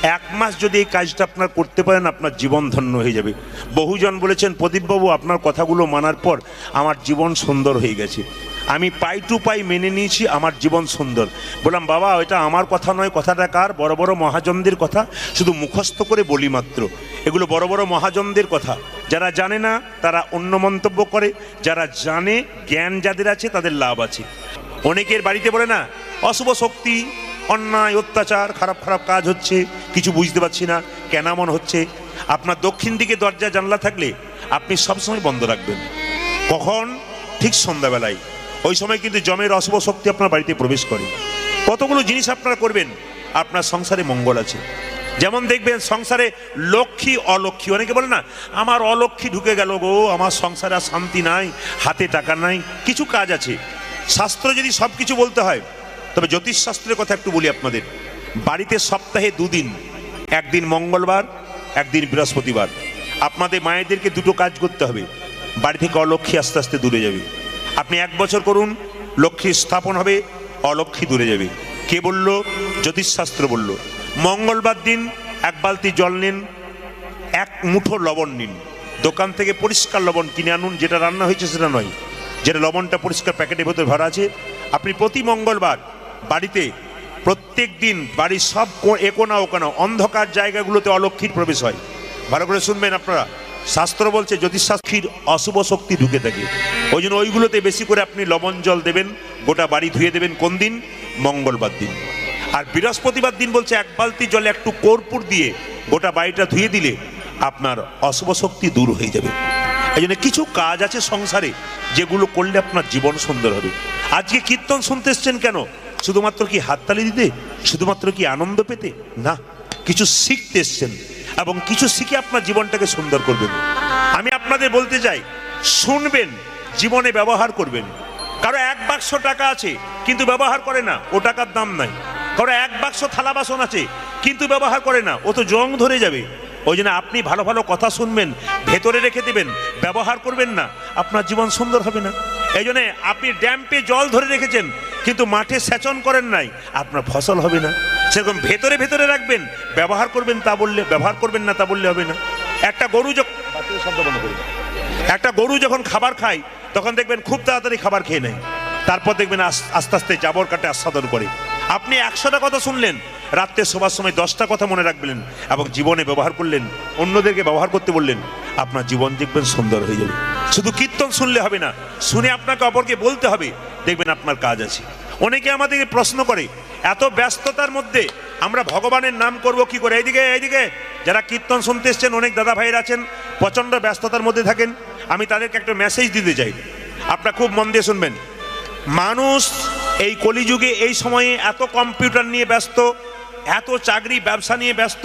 1 মাস যদি এই কাজটা আপনার করতে পারেন, আপনার জীবন ধন্য হয়ে যাবে। বহুজন বলেছেন, প্রদীপবাবু আপনার কথাগুলো মানার পর আমার জীবন সুন্দর হয়ে গেছে, আমি পাই টু পাই মেনে নিয়েছি, আমার জীবন সুন্দর। বললাম, বাবা এটা আমার কথা নয়, কথাটা কার? বড় বড় মহাজনদের কথা, শুধু মুখস্থ করে বলি মাত্র। এগুলো বড় বড় মহাজনদের কথা। যারা জানে না তারা অন্য মন্তব্য করে, যারা জানে, জ্ঞান যাদের আছে তাদের লাভ আছে। অনেকের বাড়িতে বলে না, অশুভ শক্তি, অন্যায় অত্যাচার, খারাপ খারাপ কাজ হচ্ছে, কিছু বুঝতে পারছি না, কেন এমন হচ্ছে। আপনার দক্ষিণ দিকে দরজা জানলা থাকলে আপনি সবসময় বন্ধ রাখবেন। কখন? ঠিক সন্ধ্যাবেলায়। ওই সময় কিন্তু জমের অশুভ শক্তি আপনার বাড়িতে প্রবেশ করে। কতগুলো জিনিস আপনারা করবেন, আপনার সংসারে মঙ্গল আছে। যেমন দেখবেন সংসারে লক্ষ্মী অলক্ষ্মী, অনেকে বলে না আমার অলক্ষ্মী ঢুকে গেল গো, আমার সংসারে আর শান্তি নাই, হাতে টাকা নাই। কিছু কাজ আছে, শাস্ত্র যদি সব কিছু বলতে হয়, তবে জ্যোতিষশাস্ত্রের কথা একটু বলি আপনাদের। বাড়িতে সপ্তাহে 2 দিন, একদিন মঙ্গলবার, একদিন বৃহস্পতিবার, আপনাদের মায়েদেরকে দুটো কাজ করতে হবে। বাড়ি থেকে অলক্ষ্মী আস্তে আস্তে দূরে যাবে। আপনি 1 বছর করুন, লক্ষ্মী স্থাপন হবে, অলক্ষ্মী দূরে যাবে। কে বলল? জ্যোতিষশাস্ত্র বলল। মঙ্গলবার দিন 1 বালতি জল নিন, 1 মুঠো লবণ নিন, দোকান থেকে পরিষ্কার লবণ কিনে আনুন, যেটা রান্না হয়েছে সেটা নয়, যেটা লবণটা পরিষ্কার প্যাকেটের ভেতর ভরা আছে। আপনি প্রতি মঙ্গলবার বাড়িতে, প্রত্যেক দিন বাড়ির সব একোনা ওকানা অন্ধকার জায়গাগুলোতে অলক্ষ্মীর প্রবেশ হয়। ভালো করে শুনবেন আপনারা, শাস্ত্র বলছে জ্যোতিষশাস্ত্রীর অশুভ শক্তি ঢুকে থাকে, ওই জন্য ওইগুলোতে বেশি করে আপনি লবণ জল দেবেন, গোটা বাড়ি ধুয়ে দেবেন। কোন দিন? মঙ্গলবার দিন। আর বৃহস্পতিবার দিন বলছে 1 বালতি জলে একটু কর্পূর দিয়ে গোটা বাড়িটা ধুয়ে দিলে আপনার অশুভ শক্তি দূর হয়ে যাবে। এই জন্য কিছু কাজ আছে সংসারে যেগুলো করলে আপনার জীবন সুন্দর হবে। আজকে কীর্তন শুনতে এসছেন কেন? শুধুমাত্র কি হাততালি দিতে? শুধুমাত্র কি আনন্দ পেতে? না, কিছু শিখতে এসছেন এবং কিছু শিখে আপনার জীবনটাকে সুন্দর করবেন। আমি আপনাদের বলতে চাই, শুনবেন, জীবনে ব্যবহার করবেন। কারো 1 বাক্স টাকা আছে কিন্তু ব্যবহার করে না, ও টাকার দাম নাই। কারো 1 বাক্স থালা বাসন আছে কিন্তু ব্যবহার করে না, ও তো জং ধরে যাবে। ওই জন্য আপনি ভালো ভালো কথা শুনবেন, ভেতরে রেখে দেবেন, ব্যবহার করবেন না, আপনার জীবন সুন্দর হবে না। এই জন্য আপনি ড্যাম্পে জল ধরে রেখেছেন কিন্তু মাঠে সেচন করেন নাই, আপনার ফসল হবে না। সেরকম ভেতরে ভেতরে রাখবেন, ব্যবহার করবেন তা বললে, ব্যবহার করবেন না তা বললে হবে না। একটা গরু যখন খাবার খায় তখন দেখবেন খুব তাড়াতাড়ি খাবার খেয়ে নেয়, তারপর দেখবেন আস্তে আস্তে জাবর কাটে আস্বাদন করে। আপনি 100টা কথা শুনলেন, রাত্রে শোবার সময় 10টা কথা মনে রাখবেন এবং জীবনে ব্যবহার করলেন, অন্যদেরকে ব্যবহার করতে বললেন, আপনার জীবন দেখবেন সুন্দর হয়ে যাবে। শুধু কীর্তন শুনলে হবে না, শুনে আপনাকে অপরকে বলতে হবে, দেখবেন আপনার কাজ আছে। অনেকে আমাদেরকে প্রশ্ন করে, এত ব্যস্ততার মধ্যে আমরা ভগবানের নাম করব কি করে? এইদিকে যারা কীর্তন শুনতে এসছেন, অনেক দাদা ভাইয়ের আছেন প্রচণ্ড ব্যস্ততার মধ্যে থাকেন, আমি তাদেরকে একটা মেসেজ দিতে চাই, আপনারা খুব মন দিয়ে শুনবেন। মানুষ এই কলিযুগে এই সময়ে এত কম্পিউটার নিয়ে ব্যস্ত, এত চাকরি ব্যবসা নিয়ে ব্যস্ত,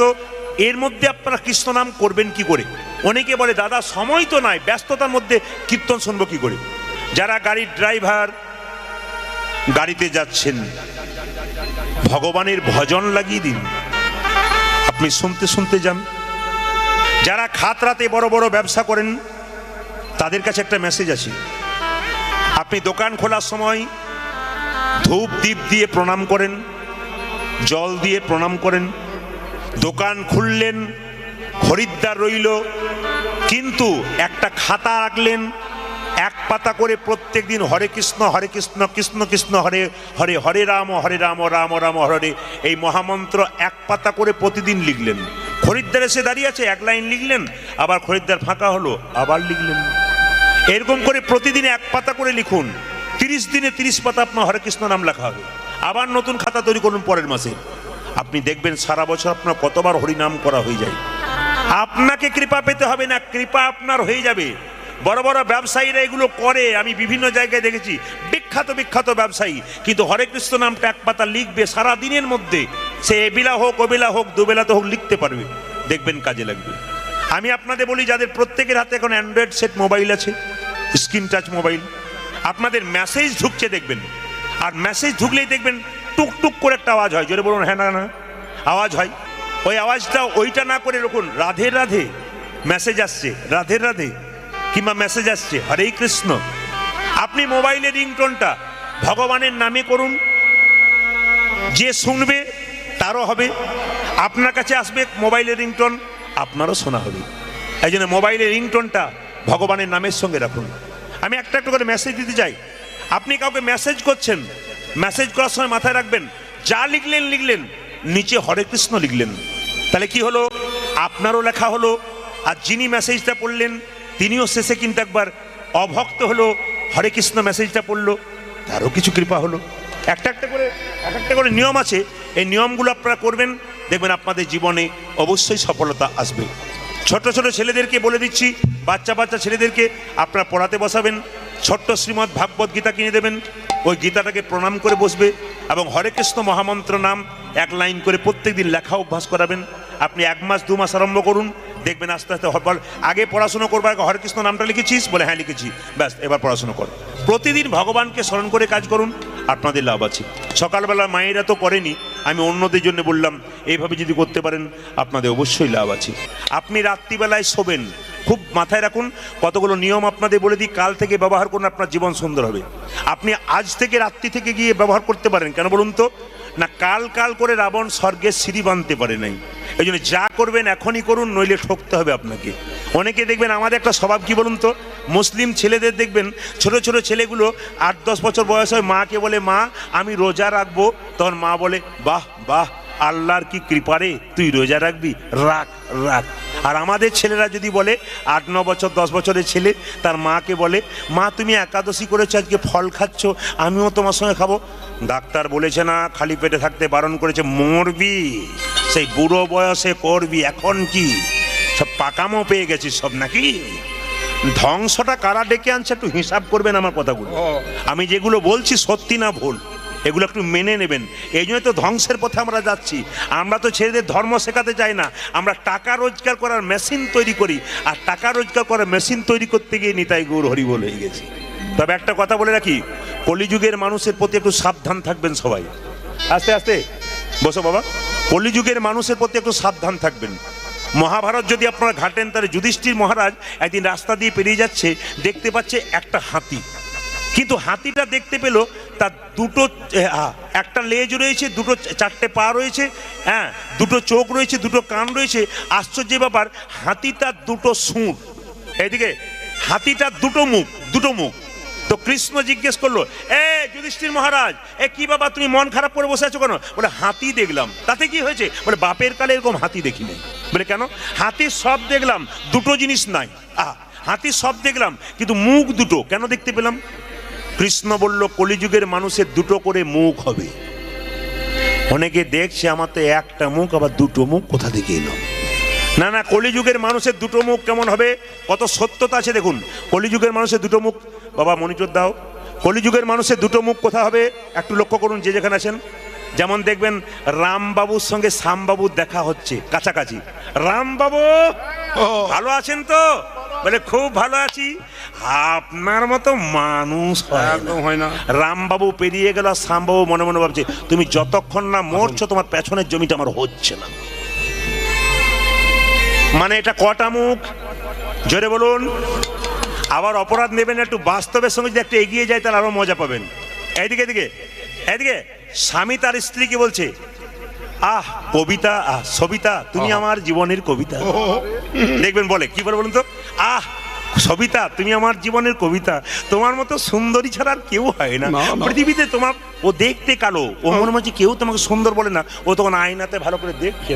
এর মধ্যে আপনারা কৃষ্ণ নাম করবেন কি করে? অনেকে বলে দাদা সময় তো নাই, ব্যস্ততার মধ্যে কীর্তন শুনবো কি করে? যারা গাড়ির ড্রাইভার, গাড়িতে যাচ্ছেন, ভগবানের ভজন লাগিয়ে দিন, আপনি শুনতে শুনতে যান। যারা খাতরাতে বড় বড় ব্যবসা করেন তাদের কাছে একটা মেসেজ আছে, আপনি দোকান খোলার সময় ধূপ দীপ দিয়ে প্রণাম করেন, জল দিয়ে প্রণাম করেন। দোকান খুললেন, খরিদ্দার রইল, কিন্তু একটা খাতা রাখলেন, 1 পাতা করে প্রত্যেক দিন হরে কৃষ্ণ কৃষ্ণ কৃষ্ণ হরে হরে, হরে রাম রাম রাম হরে, এই মহামন্ত্র 1 পাতা করে প্রতিদিন লিখলেন। খরিদ্দার এসে দাঁড়িয়ে আছে, 1 লাইন লিখলেন, আবার খরিদ্দার ফাঁকা হলো, আবার লিখলেন। এরকম করে প্রতিদিন 1 পাতা করে লিখুন, 30 দিনে 30 পাতা আপনার হরে কৃষ্ণ নাম লেখা হবে। আবার নতুন খাতা তৈরি করুন পরের মাসে, আপনি দেখবেন সারা বছর আপনার কতবার হরিনাম করা হয়ে যায়। আপনাকে কৃপা পেতে হবে না, কৃপা আপনার হয়ে যাবে। বড় বড় ব্যবসায়ীরা এগুলো করে, আমি বিভিন্ন জায়গায় দেখেছি, বিখ্যাত ব্যবসায়ী, কিন্তু হরে কৃষ্ণ নামটা 1 পাতা লিখবে সারা দিনের মধ্যে, সে এবেলা হোক ওবেলা হোক দুবেলাতে হোক লিখতে পারবে, দেখবেন কাজে লাগবে। আমি আপনাদের বলি, যাদের প্রত্যেকের হাতে এখন অ্যান্ড্রয়েড সেট মোবাইল আছে, স্ক্রিন টাচ মোবাইল, আপনাদের মেসেজ ঢুকছে দেখবেন, আর মেসেজ ঢুকলেই দেখবেন টুকটুক করে একটা আওয়াজ হয়, জোরে বলুন হ্যাঁ না আওয়াজ হয়। ওই আওয়াজটা ওইটা না করে রাখুন, রাধে রাধে মেসেজ আসছে, রাধে রাধে, কিংবা মেসেজ আসছে হরে কৃষ্ণ। আপনি মোবাইলের রিংটোনটা ভগবানের নামে করুন, যে শুনবে তারও হবে আপনার কাছে আসবে মোবাইলের রিংটোন, আপনারও শোনা হবে। এই জন্য মোবাইলের রিংটোনটা ভগবানের নামের সঙ্গে রাখুন। আমি একটা একটা করে মেসেজ দিতে চাই। আপনি কাউকে মেসেজ করছেন, মেসেজ করার সময় মাথায় রাখবেন যা লিখলেন নিচে হরে কৃষ্ণ লিখলেন। তাহলে কি হলো, আপনারও লেখা হলো, আর যিনি মেসেজটা পড়লেন তিনিও শেষে কিন্তু একবার অভক্ত হলো, হরে কৃষ্ণ মেসেজটা পড়লো, তারও কিছু কৃপা হলো। একটা একটা করে নিয়ম আছে, এই নিয়মগুলো আপনারা করবেন, দেখবেন আপনাদের জীবনে অবশ্যই সফলতা আসবে। ছোট ছোট ছেলেদেরকে বলে দিচ্ছি, বাচ্চা ছেলেদেরকে আপনারা পড়াতে বসাবেন, ছোট্ট শ্রীমদ্ ভাগবত গীতা কিনে দেবেন, ওই গীতাটাকে প্রণাম করে বসবে এবং হরে কৃষ্ণ মহামন্ত্র নাম এক লাইন করে প্রত্যেকদিন লেখা অভ্যাস করাবেন। আপনি 1 মাস 2 মাস আরম্ভ করুন, দেখবেন আস্তে আস্তে আগে পড়াশুনো করবার আগে হরে কৃষ্ণ নামটা লিখেছিস, বলে হ্যাঁ লিখেছি, ব্যাস এবার পড়াশুনো কর। প্রতিদিন ভগবানকে স্মরণ করে কাজ করুন, আপনাদের লাভ আছে। সকালবেলা মায়েরা তো করেনি, আমি অন্যদের জন্য বললাম, এইভাবে যদি করতে পারেন আপনাদের অবশ্যই লাভ আছে। আপনি রাত্রিবেলায় শোবেন, খুব মাথায় রাখুন, কতগুলো নিয়ম আপনাদের বলে দিই, কাল থেকে ব্যবহার করুন, আপনার জীবন সুন্দর হবে। আপনি আজ থেকে রাত্রি থেকে গিয়ে ব্যবহার করতে পারেন, কেন বলুন তো, না কাল করে রাবণ স্বর্গের সিঁড়ি বাঁধতে পারে নাই। এই জন্য যা করবেন এখনই করুন, নইলে ঠকতে হবে আপনাকে। অনেকে দেখবেন আমাদের একটা স্বভাব কি বলুন তো, মুসলিম ছেলেদের দেখবেন ছোট ছোট ছেলেগুলো 8-10 বছর বয়স হয়, মাকে বলে মা আমি রোজা রাখবো, তখন মা বলে বাহ বাহ আল্লাহর কি কৃপারে তুই রোজা রাখবি, রাখ। আর আমাদের ছেলেরা যদি বলে 8-9 বছর 10 বছরের ছেলে তার মাকে বলে মা তুমি একাদশী করেছো, আজকে ফল খাচ্ছ, আমিও তোমার সঙ্গে খাবো। ডাক্তার বলেছে না খালি পেটে থাকতে বারণ করেছে, মরবি, সেই বুড়ো বয়সে করবি, এখন কি সব পাকামো পেয়ে গেছিস সব নাকি। ধ্বংসটা কারা ডেকে আনছে একটু হিসাব করবেন আমার কথাগুলো, আমি যেগুলো বলছি সত্যি না ভুল এগুলো একটু মেনে নেবেন। এই জন্য তো ধ্বংসের পথে আমরা যাচ্ছি। আমরা তো ছেলেদের ধর্ম শেখাতে চাই না, আমরা টাকা রোজগার করার মেশিন তৈরি করি, আর টাকা রোজগার করার মেশিন তৈরি করতে গিয়ে নিতাই গৌর হরিবোল হয়ে গেছি। তবে একটা কথা বলে রাখি, কলিযুগের মানুষের প্রতি একটু সাবধান থাকবেন সবাই। আস্তে আস্তে বসো বাবা। কলিযুগের মানুষের প্রতি একটু সাবধান থাকবেন। মহাভারত যদি আপনারা ঘাটেন, তাহলে যুধিষ্ঠির মহারাজ একদিন রাস্তা দিয়ে পেরিয়ে যাচ্ছে, দেখতে পাচ্ছে একটা হাতি, কিন্তু হাতিটা দেখতে পেল তার দুটো একটা লেজ রয়েছে, দুটো 4টে পা রয়েছে, হ্যাঁ দুটো চোখ রয়েছে, দুটো কান রয়েছে। আশ্চর্য ব্যাপার, হাতিটার দুটো সুঁড়, এইদিকে হাতিটার দুটো মুখ। তো কৃষ্ণ জিজ্ঞেস করলো, যুধিষ্ঠির মহারাজ কি বাবা তুমি মন খারাপ করে বসে আছো কেন? বলে হাতি দেখলাম। তাতে কি হয়েছে? বলে বাপের কালে এরকম হাতি দেখিনি। বলে কেন? হাতির সব দেখলাম, দুটো জিনিস নাই। হাতির সব দেখলাম কিন্তু মুখ দুটো কেন দেখতে পেলাম? কৃষ্ণ বলল কলিযুগের মানুষের দুটো করে মুখ হবে। অনেকে দেখছে আমার তো একটা মুখ, আবার দুটো মুখ কোথা থেকে এলো? না কলিযুগের মানুষের দুটো মুখ কেমন হবে? কত সত্যতা আছে দেখুন। কলিযুগের মানুষের দুটো মুখ, বাবা মনিটর দাও, কলিযুগের মানুষের দুটো মুখ কোথা হবে একটু লক্ষ্য করুন যে যেখানে আছেন। যেমন দেখবেন রামবাবুর সঙ্গে শ্যামবাবুর দেখা হচ্ছে কাছাকাছি। রামবাবু ভালো আছেন তো? বলে খুব ভালো আছি। আপনার মতো মানুষ হয় না। রামবাবু পেরিয়ে গেল, শ্যামবাবু মনে মনে ভাবছে তুমি যতক্ষণ না মরছো তোমার পেছনের জমিটা আমার হচ্ছে না। মানে এটা কটা মুখ? জোরে বলুন। আবার অপরাধ নেবেন একটু, বাস্তবের সঙ্গে যদি একটু এগিয়ে যায় তাহলে আরো মজা পাবেন। এইদিকে স্বামী তার স্ত্রীকে বলছে, কবিতা, সবিতা তুমি আমার জীবনের কবিতা। দেখবেন বলে কি বলে বলুন তো, সবিতা তুমি আমার জীবনের কবিতা, তোমার মতো সুন্দরী ছাড়া আর কেউ হয় না পৃথিবীতে। তোমার ও দেখতে কালো, ও মনে মনে কেউ তোমাকে সুন্দর বলে না, ও তখন আয়নাতে ভালো করে দেখছে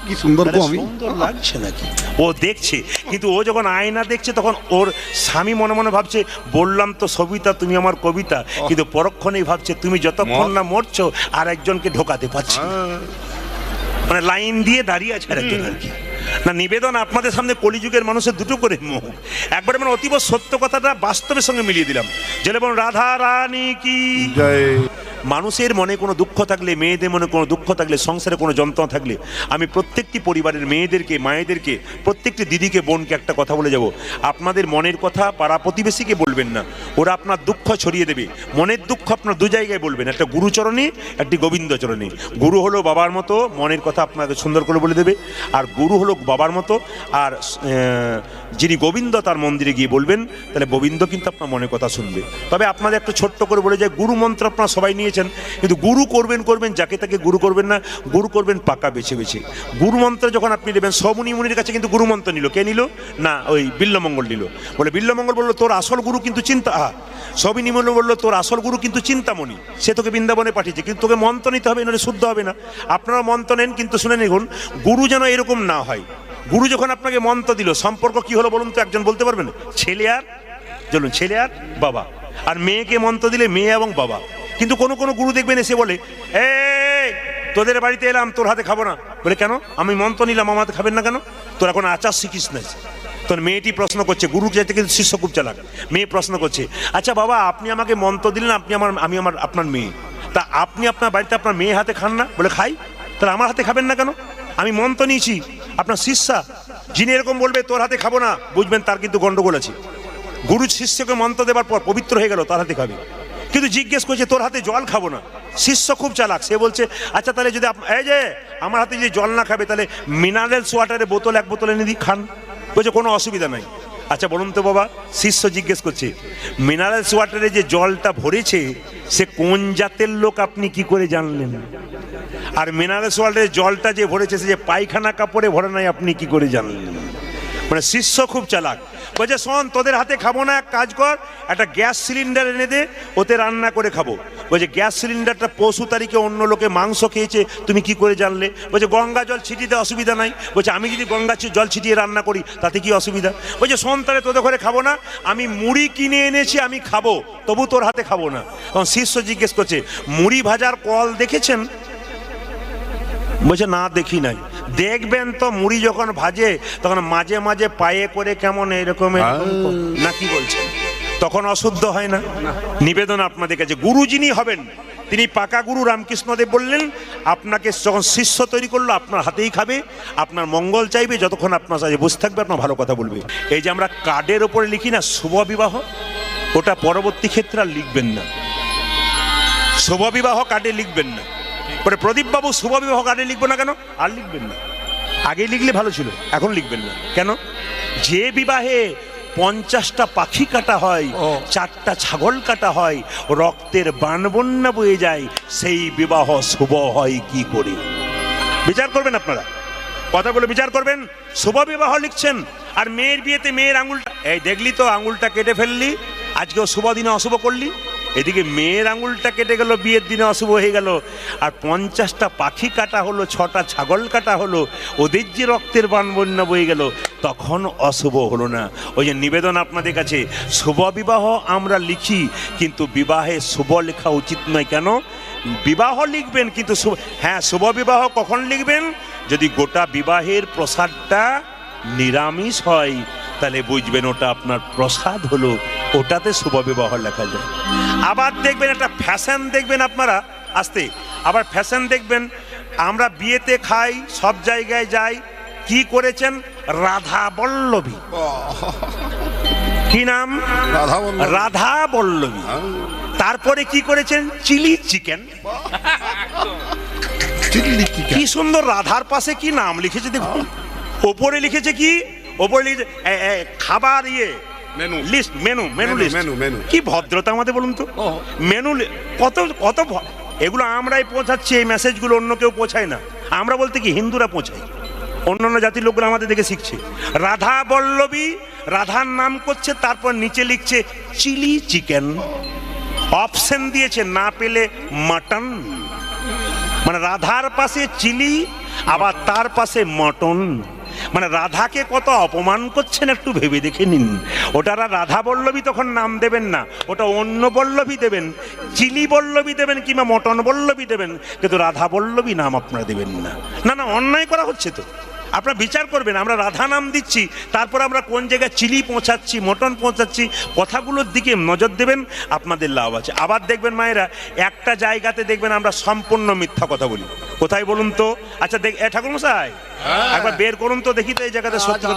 কি সুন্দর লাগছে নাকি, ও দেখছে। কিন্তু ও যখন আয়না দেখছে তখন ওর স্বামী মনে মনে ভাবছে বললাম তো সবিতা তুমি আমার কবিতা, কিন্তু পরক্ষণেই ভাবছে তুমি যতক্ষণ না মরছো আর একজনকে ঢোকাতে পারছি। মানে লাইন দিয়ে দাঁড়িয়ে আছে আরেকজন আর কি। না নিবেদন আপনাদের সামনে, কলিযুগের মানুষের দুটো করে মুখ। একবারে মানে অতীব সত্য কথাটা বাস্তবের সঙ্গে মিলিয়ে দিলাম। যেমন রাধা রানী কি জয়। মানুষের মনে কোনো দুঃখ থাকলে, মেয়েদের মনে কোনো দুঃখ থাকলে, সংসারে কোনো যন্ত্রণা থাকলে, আমি প্রত্যেকটি পরিবারের মেয়েদেরকে, মায়েদেরকে, প্রত্যেকটি দিদিকে, বোনকে একটা কথা বলে যাব, আপনাদের মনের কথা পাড়া প্রতিবেশীকে বলবেন না, ওরা আপনার দুঃখ ছড়িয়ে দেবে। মনের দুঃখ আপনার দু জায়গায় বলবেন, একটা গুরুচরণে, একটি গোবিন্দচরণে। গুরু হলো বাবার মতো, মনের কথা আপনাকে সুন্দর করে বলে দেবে, আর গুরু হলো বাবার মতো, আর যিনি গোবিন্দ তার মন্দিরে গিয়ে বলবেন, তাহলে গোবিন্দ কিন্তু আপনার মনের কথা শুনবে। তবে আপনাদের একটা ছোট্ট করে বলে যায়, গুরু মন্ত্র আপনারা সবাই নিয়েছেন, দেখেছেন, কিন্তু গুরু করবেন যাকে তাকে গুরু করবেন না, গুরু করবেন পাকা বেছে বেছে। গুরু মন্ত্র যখন আপনি নেবেন, সমুনি মুনির কাছে কিন্তু গুরু মন্ত্র নিল, কে নিল না ওই বিল্লমঙ্গল নিল। বলে বিল্লমঙ্গল বললো তোর আসল গুরু কিন্তু চিন্তা, সমুনি মুনি বললো তোর আসল গুরু কিন্তু চিন্তামণি, সে তোকে বৃন্দাবনে পাঠিয়েছে, কিন্তু তোকে মন্ত্র নিতে হবে, নাহলে শুদ্ধ হবে না। আপনারা মন্ত্র নেন, কিন্তু শুনে নিন গুরু যেন এরকম না হয়। গুরু যখন আপনাকে মন্ত্র দিল, সম্পর্ক কি হলো বলুন তো, একজন বলতে পারবেন? ছেলে আর চলুন, ছেলে আর বাবা। আর মেয়েকে মন্ত্র দিলে মেয়ে এবং বাবা। কিন্তু কোনো কোনো গুরু দেখবেন এসে বলে, এই তোদের বাড়িতে এলাম, তোর হাতে খাবো না। বলে কেন? আমি মন্ত্র নিলাম, আমার হাতে খাবেন না কেন? তোর এখন আচার শিখিস না। তোর মেয়েটি প্রশ্ন করছে, গুরু চাইতে কিন্তু শিষ্য খুব চালাক। মেয়ে প্রশ্ন করছে, আচ্ছা বাবা আপনি আমাকে মন্ত্র দিলেন, আমি আপনার মেয়ে, তা আপনি আপনার বাড়িতে আপনার মেয়ে হাতে খান না? বলে খাই। তাহলে আমার হাতে খাবেন না কেন? আমি মন্ত্র নিয়েছি, আপনার শিষ্যা। যিনি এরকম বলবে তোর হাতে খাবো না, বুঝবেন তার কিন্তু গন্ডগোল আছে। গুরু শিষ্যকে মন্ত্র দেওয়ার পর পবিত্র হয়ে গেল, তার হাতে খাবে। কিন্তু জিজ্ঞেস করছে তোর হাতে জল খাবো না। শিষ্য খুব চালাক, সে বলছে আচ্ছা তাহলে যদি এই যে আমার হাতে যদি জল না খাবে, তাহলে মিনারেলস ওয়াটারের বোতল এক বোতল এনে দিই, খান। বলছে কোনো অসুবিধা নাই। আচ্ছা বলুন তো বাবা, শিষ্য জিজ্ঞেস করছে মিনারেলস ওয়াটারে যে জলটা ভরেছে সে কোন জাতের লোক আপনি কি করে জানলেন? আর মিনারেলস ওয়াটারের জলটা যে ভরেছে সে যে পায়খানা কাপড়ে ভরে নাই, আপনি কি করে জানলেন? মানে শিষ্য খুব চালাক। বলছে শোন, তোদের হাতে খাবো না, এক কাজ কর, একটা গ্যাস সিলিন্ডার এনে দে, ওতে রান্না করে খাবো। বলছে গ্যাস সিলিন্ডারটা পশু তারিখে অন্য লোকে মাংস খেয়েছে, তুমি কি করে জানলে? বলছে গঙ্গা জল ছিটিতে অসুবিধা নাই। বলছে আমি যদি গঙ্গা জল ছিটিয়ে রান্না করি তাতে কি অসুবিধা? বলছে শোন, তাহলে তোদের ঘরে খাবো না, আমি মুড়ি কিনে এনেছি, আমি খাবো, তবু তোর হাতে খাবো না। তখন শিষ্য জিজ্ঞেস করছে মুড়ি ভাজার কল দেখেছেন? বলছে না দেখি নাই। দেখবেন তো মুড়ি যখন ভাজে তখন মাঝে মাঝে পায়ে করে কেমন এরকম না, কি বলছেন? তখন অশুদ্ধ হয় না? নিবেদন আপনাদের কাছে, গুরু যিনি হবেন তিনি পাকা গুরু। রামকৃষ্ণদেব বললেন আপনাকে যখন শিষ্য তৈরি করলো আপনার হাতেই খাবে, আপনার মঙ্গল চাইবে, যতক্ষণ আপনার সাথে বসে থাকবে আপনার ভালো কথা বলবে। এই যে আমরা কার্ডের ওপরে লিখি না শুভ বিবাহ, ওটা পরবর্তী ক্ষেত্রে আর লিখবেন না। শুভ বিবাহ কার্ডে লিখবেন না। পরে প্রদীপ বাবু শুভ বিবাহ কার্ডে লিখবো না কেন? আর লিখবেন না। আগে লিখলে ভালো ছিল, এখন লিখবেন না কেন? যে বিবাহে 50টা পাখি কাটা হয়, 4টা ছাগল কাটা হয়, রক্তের বানবন্যা বয়ে যায়, সেই বিবাহ শুভ হয় কি করে? বিচার করবেন আপনারা, কথা বলে বিচার করবেন। শুভ বিবাহ লিখছেন, আর মেয়ের বিয়েতে মেয়ের আঙুলটা, এই দেখলি তো আঙুলটা কেটে ফেললি, আজকেও শুভ দিনে অশুভ করলি। এদিকে মেয়ের আঙুলটা কেটে গেল, বিয়ের দিনে অশুভ হয়ে গেল। আর 50টা পাখি কাটা হলো, 6টা ছাগল কাটা হলো, ওদের যে রক্তের বান বন্যা বয়ে গেল, তখন অশুভ হলো না। ওই যে নিবেদন আপনাদের কাছে, শুভ বিবাহ আমরা লিখি, কিন্তু বিবাহে শুভ লেখা উচিত নয়। কেন? বিবাহ লিখবেন কিন্তু হ্যাঁ, শুভ বিবাহ কখন লিখবেন? যদি গোটা বিবাহের প্রসাদটা নিরামিষ হয়, তাহলে বুঝবেন ওটা আপনার প্রসাদ হলো, ওটাতে শুভ বিবাহ লেখা যায়। আবার দেখবেন একটা ফ্যাশন দেখবেন আপনারা, আসতে আবার ফ্যাশন দেখবেন, আমরা বিয়েতে খাই, সব জায়গায় যাই, কি করেছেন? রাধা বল্লভী। কি নাম? রাধা বল্লভী। তারপরে কি করেছেন? Chilli chicken. কি সুন্দর, রাধার পাশে কি নাম লিখেছে দেখুন। ওপরে লিখেছে কি? ওপরে লিখেছে খাবার লিস্ট, মেনু লিস্ট। কি ভদ্রতা আমাদের বলুন তো। মেনু কত কত, এগুলো আমরাই পৌঁছাচ্ছি, এই মেসেজগুলো অন্য কেউ পৌঁছায় না। আমরা বলতে কি হিন্দুরা পৌঁছাই, অন্যান্য জাতির লোকগুলো আমাদের দেখে শিখছে। রাধা বল্লভী, রাধার নাম করছে, তারপর নিচে লিখছে চিলি চিকেন। অপশন দিয়েছে, না পেলে মাটন। মানে রাধার পাশে চিলি, আবার তার পাশে মটন। মানে রাধাকে কত অপমান করছেন একটু ভেবে দেখে নিন। ওটারা রাধা বল্লভী তখন নাম দেবেন না, ওটা অন্য বল্লভী দেবেন, চিলি বল্লভী দেবেন কিংবা মটন বল্লভী দেবেন, কিন্তু রাধা বল্লভী নাম আপনারা দেবেন না। না না, অন্যায় করা হচ্ছে তো। আপনারা বিচার করবেন, আমরা রাধা নাম দিচ্ছি, তারপর আমরা কোন জায়গায় চিলি পৌঁছাচ্ছি, মটন পৌঁছাচ্ছি, কথাগুলোর দিকে নজর দেবেন, আপনাদের লাভ আছে। আবার দেখবেন মায়েরা, একটা জায়গাতে দেখবেন আমরা সম্পূর্ণ মিথ্যা কথা বলি। কোথায় বলুন তো? আচ্ছা ঠাকুরমশাই একবার বের করুন তো দেখি তো, এই জায়গাতে সত্যি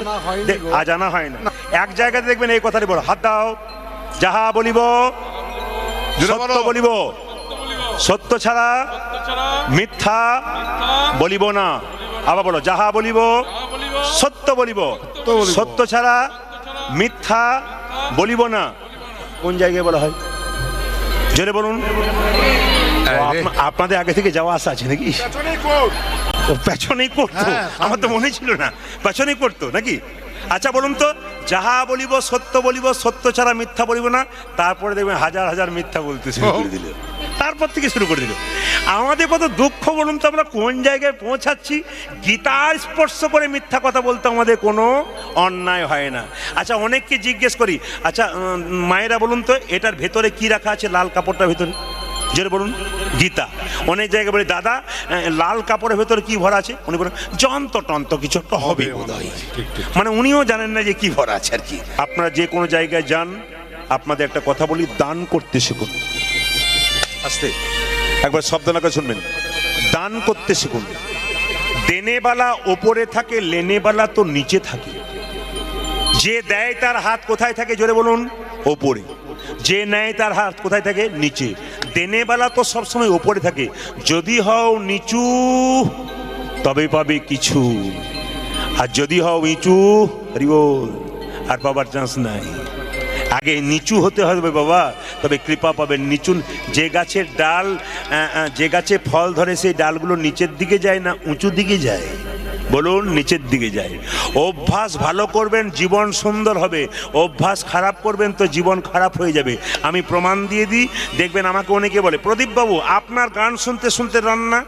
জানা হয় না। এক জায়গাতে দেখবেন এই কথাটি বলো, হাত দাও, যাহা বলিব সত্য বলিব, সত্য ছাড়া মিথ্যা বলিব না। আবার বলো, যাহা বলিব সত্য বলিব, সত্য ছাড়া মিথ্যা বলিব না। কোন জায়গায় বলা হয়? জোরে বলুন। আপনাদের আগে থেকে যাওয়া আসা আছে নাকি? ও পেছনেই করতো, হ্যাঁ, আমার তো মনে ছিল না পেছনেই করতো নাকি। আচ্ছা বলুন তো, যাহা বলিব সত্য ছাড়া মিথ্যা বলিব না, তারপরে দেখবেন হাজার হাজার মিথ্যা বলতে শুরু করে দিল, তারপর থেকে শুরু করে দিল। আমাদের কত দুঃখ বলুন তো, আমরা কোন জায়গায় পৌঁছাচ্ছি। গীতার স্পর্শ করে মিথ্যা কথা বলতে আমাদের কোনো অন্যায় হয় না। আচ্ছা অনেককে জিজ্ঞেস করি, আচ্ছা মায়েরা বলুন তো, এটার ভেতরে কি রাখা আছে লাল কাপড়টার ভেতরে? জোরে বলুন। গীতা। অনেক জায়গায় বলি দাদা লাল কাপড়ের ভেতরে কি ভরা আছে? উনি বলেন যন্ত্র টন্ত্র কিছু একটা হবে বোধহয়। মানে উনিও জানেন না যে কি ভরা আছে আর কি। আপনারা যে কোনো জায়গায় যান, আপনাদের একটা কথা বলি, দান করতে শিখুন। আস্তে একবার শব্দনাকে শুনবেন, দান করতে শিখুন। দেনেবালা ওপরে থাকে, লেনেবালা তো নিচে থাকে। যে দেয় তার হাত কোথায় থাকে? জোরে বলুন। ওপরে। যে নেয় তার হাত কোথায় থাকে? নিচে। দেনেবালা তো সবসময় ওপরে থাকে। যদি হও নিচু তবে পাবে কিছু, আর যদি হও নিচু আর পাবার চান্স নাই। আগে নিচু হতে হবে বাবা, তবে কৃপা পাবেন। নিচু যে গাছের ডাল, যে গাছে ফল ধরে সেই ডালগুলো নিচের দিকে যায় না উঁচু দিকে যায়? বলুন, নিচের দিকে যায়। অভ্যাস ভালো করবেন, জীবন সুন্দর হবে। অভ্যাস খারাপ করবেন তো জীবন খারাপ হয়ে যাবে। আমি প্রমাণ দিয়ে দিই, দেখবেন আমাকে অনেকে বলে, প্রদীপ বাবু আপনার গান শুনতে শুনতে রান্না,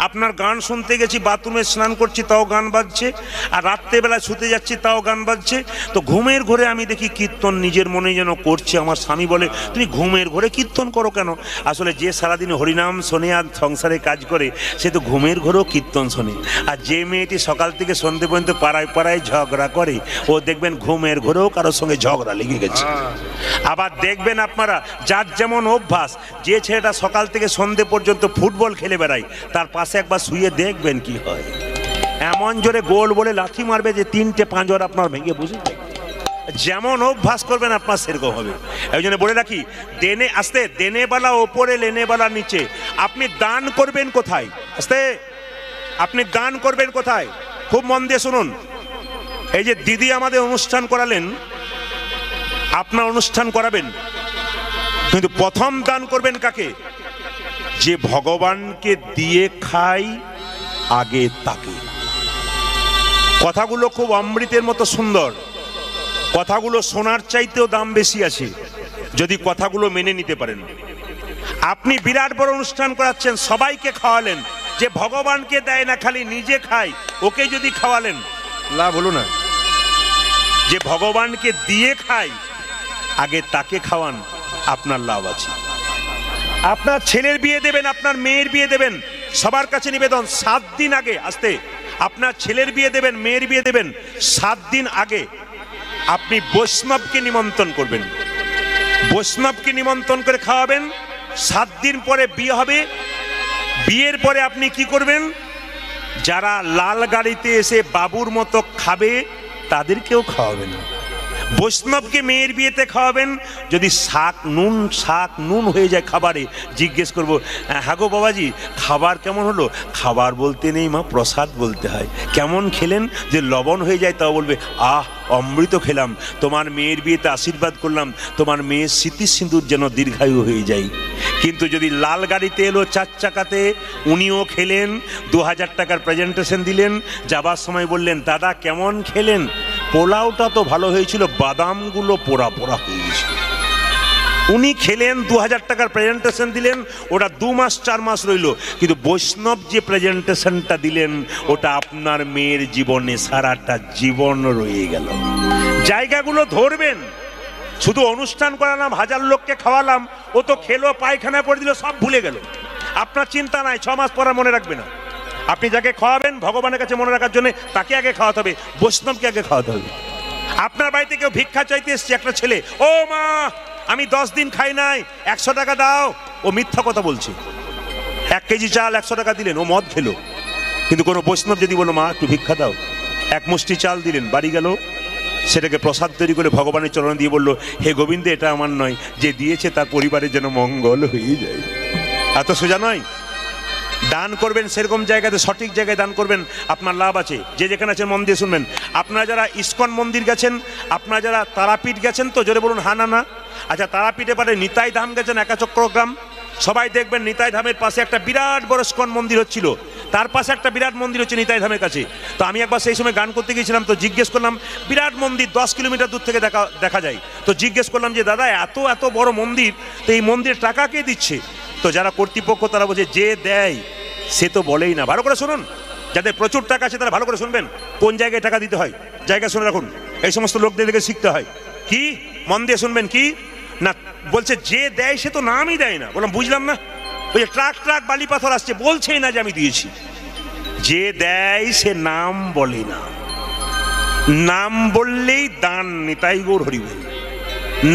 আপনার গান শুনতে গেছি, বাথরুমে স্নান করছি তাও গান বাজছে, আর রাত্রেবেলা শুতে যাচ্ছি তাও গান বাজছে। তো ঘুমের ঘরে আমি দেখি কীর্তন নিজের মনে যেন করছে। আমার স্বামী বলে, তুমি ঘুমের ঘরে কীর্তন করো কেন? আসলে যে সারাদিন হরিনাম শোনে আর সংসারে কাজ করে, সে তো ঘুমের ঘরেও কীর্তন শোনে। আর যে মেয়েটি সকাল থেকে সন্ধ্যে পর্যন্ত পাড়ায় পাড়ায় ঝগড়া করে, ও দেখবেন ঘুমের ঘরেও কারোর সঙ্গে ঝগড়া লেগে গেছে। আবার দেখবেন আপনারা, যার যেমন অভ্যাস, যে ছেলেটা সকাল থেকে সন্ধ্যে পর্যন্ত ফুটবল খেলে বেড়ায়, তার পাশে একবার শুয়ে দেখবেন কি হয়। এমন জোরে গোল বলে লাথি মারবে যে 3টে পাঁজর আপনার ভেঙে বুঝে যাবে। যেমন অভ্যাস করবেন আপনার সেরকম হবে। এই জন্য বলে রাখি, দেনে আস্তে, দেনেবালা ওপরে, লেনেবালা নিচে। আপনি দান করবেন কোথায়? আস্তে, আপনি দান করবেন কোথায়? খুব মন দিয়ে শুনুন। এই যে দিদি আমাদের অনুষ্ঠান করালেন, আপনার অনুষ্ঠান করাবেন, কিন্তু প্রথম দান করবেন কাকে? যে ভগবানকে দিয়ে খাই আগে তাকে। কথাগুলো খুব অমৃতের মতো সুন্দর, কথাগুলো সোনার চাইতেও দাম বেশি আছে যদি কথাগুলো মেনে নিতে পারেন। আপনি বিরাট বড় অনুষ্ঠান করাচ্ছেন, সবাইকে খাওয়ালেন, যে ভগবানকে দেয় না খালি নিজে খায়, ওকে যদি খাওয়ালেন লাভ হলো না? যে ভগবানকে দিয়ে খায় আগে তাকে খাওয়ান, আপনার লাভ আছে। আপনার ছেলের বিয়ে দেবেন, আপনার মেয়ের বিয়ে দেবেন, সবার কাছে নিবেদন 7 দিন আগে, আসতে আপনার ছেলের বিয়ে দেবেন, মেয়ের বিয়ে দেবেন, 7 দিন আগে আপনি বৈষ্ণবকে নিমন্ত্রণ করবেন। বৈষ্ণবকে নিমন্ত্রণ করে খাওয়াবেন। 7 দিন পরে বিয়ে হবে। বিয়ের পরে আপনি কি করবেন? যারা লাল গাড়িতে এসে বাবুর মতো খাবে তাদেরকেও খাওয়াবেন। বৈষ্ণবকে মেয়ের বিয়েতে খাওয়াবেন। যদি শাক নুন হয়ে যায় খাবারে, জিজ্ঞেস করবো, হ্যাঁ গো বাবাজি খাবার কেমন হলো? খাবার বলতে নেই মা, প্রসাদ বলতে হয়। কেমন খেলেন? যে লবণ হয়ে যায় তাও বলবে, আহ অমৃত খেলাম। তোমার মেয়ের বিয়েতে আশীর্বাদ করলাম, তোমার মেয়ের স্মৃতি সিঁদুর যেন দীর্ঘায়ু হয়ে যায়। কিন্তু যদি লাল গাড়িতে এলো 4 চাকাতে, উনিও খেলেন, 2000 টাকার প্রেজেন্টেশন দিলেন, যাবার সময় বললেন, দাদা কেমন খেলেন? পোলাওটা তো ভালো হয়েছিল, বাদামগুলো পোড়া পোড়া হয়ে গেছিল। উনি খেলেন, 2000 টাকার প্রেজেন্টেশন দিলেন, ওটা 2 মাস 4 মাস রইল। কিন্তু বৈষ্ণব যে প্রেজেন্টেশনটা দিলেন, ওটা আপনার মেয়ের জীবনে সারাটা জীবন রয়ে গেল। জায়গাগুলো ধরবেন। শুধু অনুষ্ঠান করালাম, 1000 লোককে খাওয়ালাম, ও তো খেলো, পায়খানায় পড়ে দিল, সব ভুলে গেল। আপনার চিন্তা নাই, 6 মাস পরে মনে রাখবে না। আপনি যাকে খাওয়াবেন ভগবানের কাছে মনে রাখার জন্য, তাকে আগে খাওয়াতে হবে, বৈষ্ণবকে আগে খাওয়াতে হবে। আপনার বাড়িতে কেউ ভিক্ষা চাইতে এসছে, একটা ছেলে, ও মা আমি 10 দিন খাই নাই, 100 টাকা দাও। ও মিথ্যা কথা বলছে। 1 কেজি চাল 100 টাকা দিলেন, ও মদ খেলো। কিন্তু কোনো বৈষ্ণব যদি বলো, মা একটু ভিক্ষা দাও, 1 মুষ্টি চাল দিলেন, বাড়ি গেল, সেটাকে প্রসাদ তৈরি করে ভগবানের চরণে দিয়ে বলল, হে গোবিন্দ এটা আমার নয়, যে দিয়েছে তার পরিবারের যেন মঙ্গল হয়ে যায়। এত সোজা নয়। দান করবেন সেরকম জায়গাতে, সঠিক জায়গায় দান করবেন, আপনার লাভ আছে। যে যেখানে আছেন মন দিয়ে শুনবেন। আপনারা যারা ইস্কন মন্দির গেছেন, আপনারা যারা তারাপীঠ গেছেন, তো জোরে বলুন হ্যাঁ না না। আচ্ছা তারাপীঠে পারে নিতাই ধাম গেছেন, একাচক্রগ্রাম, সবাই দেখবেন নিতাই ধামের পাশে একটা বিরাট বড় ইস্কন মন্দির হচ্ছিল, তার পাশে একটা বিরাট মন্দির হচ্ছে নিতাই ধামের কাছে। তো আমি একবার সেই সময় গান করতে গিয়েছিলাম, তো জিজ্ঞেস করলাম, বিরাট মন্দির 10 কিলোমিটার দূর থেকে দেখা যায়, তো জিজ্ঞেস করলাম যে দাদা এত বড় মন্দির, তো এই মন্দিরের টাকা কে দিচ্ছে? তো যারা কর্তৃপক্ষ তারা বলছে যে দেয় সে তো বলেই না। ভালো করে শুনুন, যাদের প্রচুর টাকা আছে তারা ভালো করে শুনবেন, কোন জায়গায় টাকা দিতে হয় জায়গা শুনে রাখুন। এই সমস্ত লোকদের থেকে শিখতে হয়। কি মন দিয়ে শুনবেন, কি না বলছে, যে দেয় সে তো নামই দেয় না। বললাম বুঝলাম না। ওই যে ট্রাক বালি পাথর আসছে, বলছেই না যে আমি দিয়েছি। যে দেয় সে নাম বলে না, নাম বললেই দান, নিতাই গৌর হরি বল।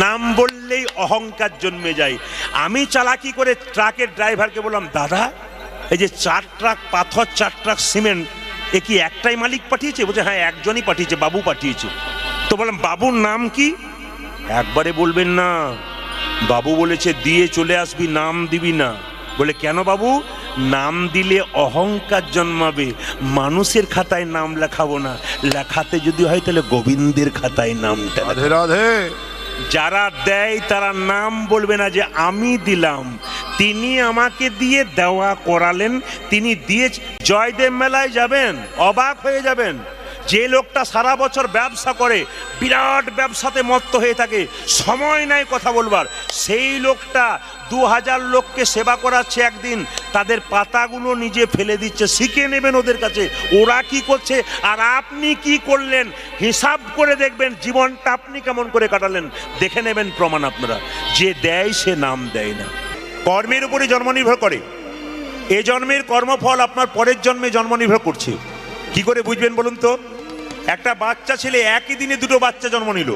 নাম বললেই অহংকার জন্মে যায়। আমি চালাকি করে ট্রাকের ড্রাইভারকে বললাম, দাদা এই যে 4 ট্রাক পাথর 4 ট্রাক সিমেন্ট এ কি একটাই মালিক পাঠিয়েছে? বলছে হ্যাঁ একজনই পাঠিয়েছে, বাবু পাঠিয়েছে। তো বললাম বাবুর নাম কি? একবারে বলবেন না, বাবু বলেছে দিয়ে চলে আসবি, নাম দিবি না। বলে কেন বাবু? নাম দিলে অহংকার জন্মাবে, মানুষের খাতায় নাম লেখাবো না, লেখাতে যদি হয় তাহলে গোবিন্দের খাতায় নামটা। রাধে রাধে। যারা দেয় তারা নাম বলবে না যে আমি দিলাম, তিনি আমাকে দিয়ে দেওয়া করালেন, তিনি দিয়ে। জয়দেব মেলায় যাবেন, অবাক হয়ে যাবেন। যে লোকটা সারা বছর ব্যবসা করে, বিরাট ব্যবসাতে মত্ত হয়ে থাকে, সময় নাই কথা বলবার, সেই লোকটা 2000 লোককে সেবা করাচ্ছে একদিন, তাদের পাতাগুলো নিজে ফেলে দিচ্ছে। শিখে নেবেন ওদের কাছে ওরা কি করছে আর আপনি কি করলেন, হিসাব করে দেখবেন জীবনটা আপনি কেমন করে কাটালেন, দেখে নেবেন প্রমাণ আপনারা। যে দেয় সে নাম দেয় না। কর্মের উপরে জন্ম নির্ভর করে। এ জন্মের কর্মফল আপনার পরের জন্মে জন্ম নির্ভর করছে। কি করে বুঝবেন বলুন তো? একটা বাচ্চা ছেলে একই দিনে 2টো বাচ্চা জন্ম নিল।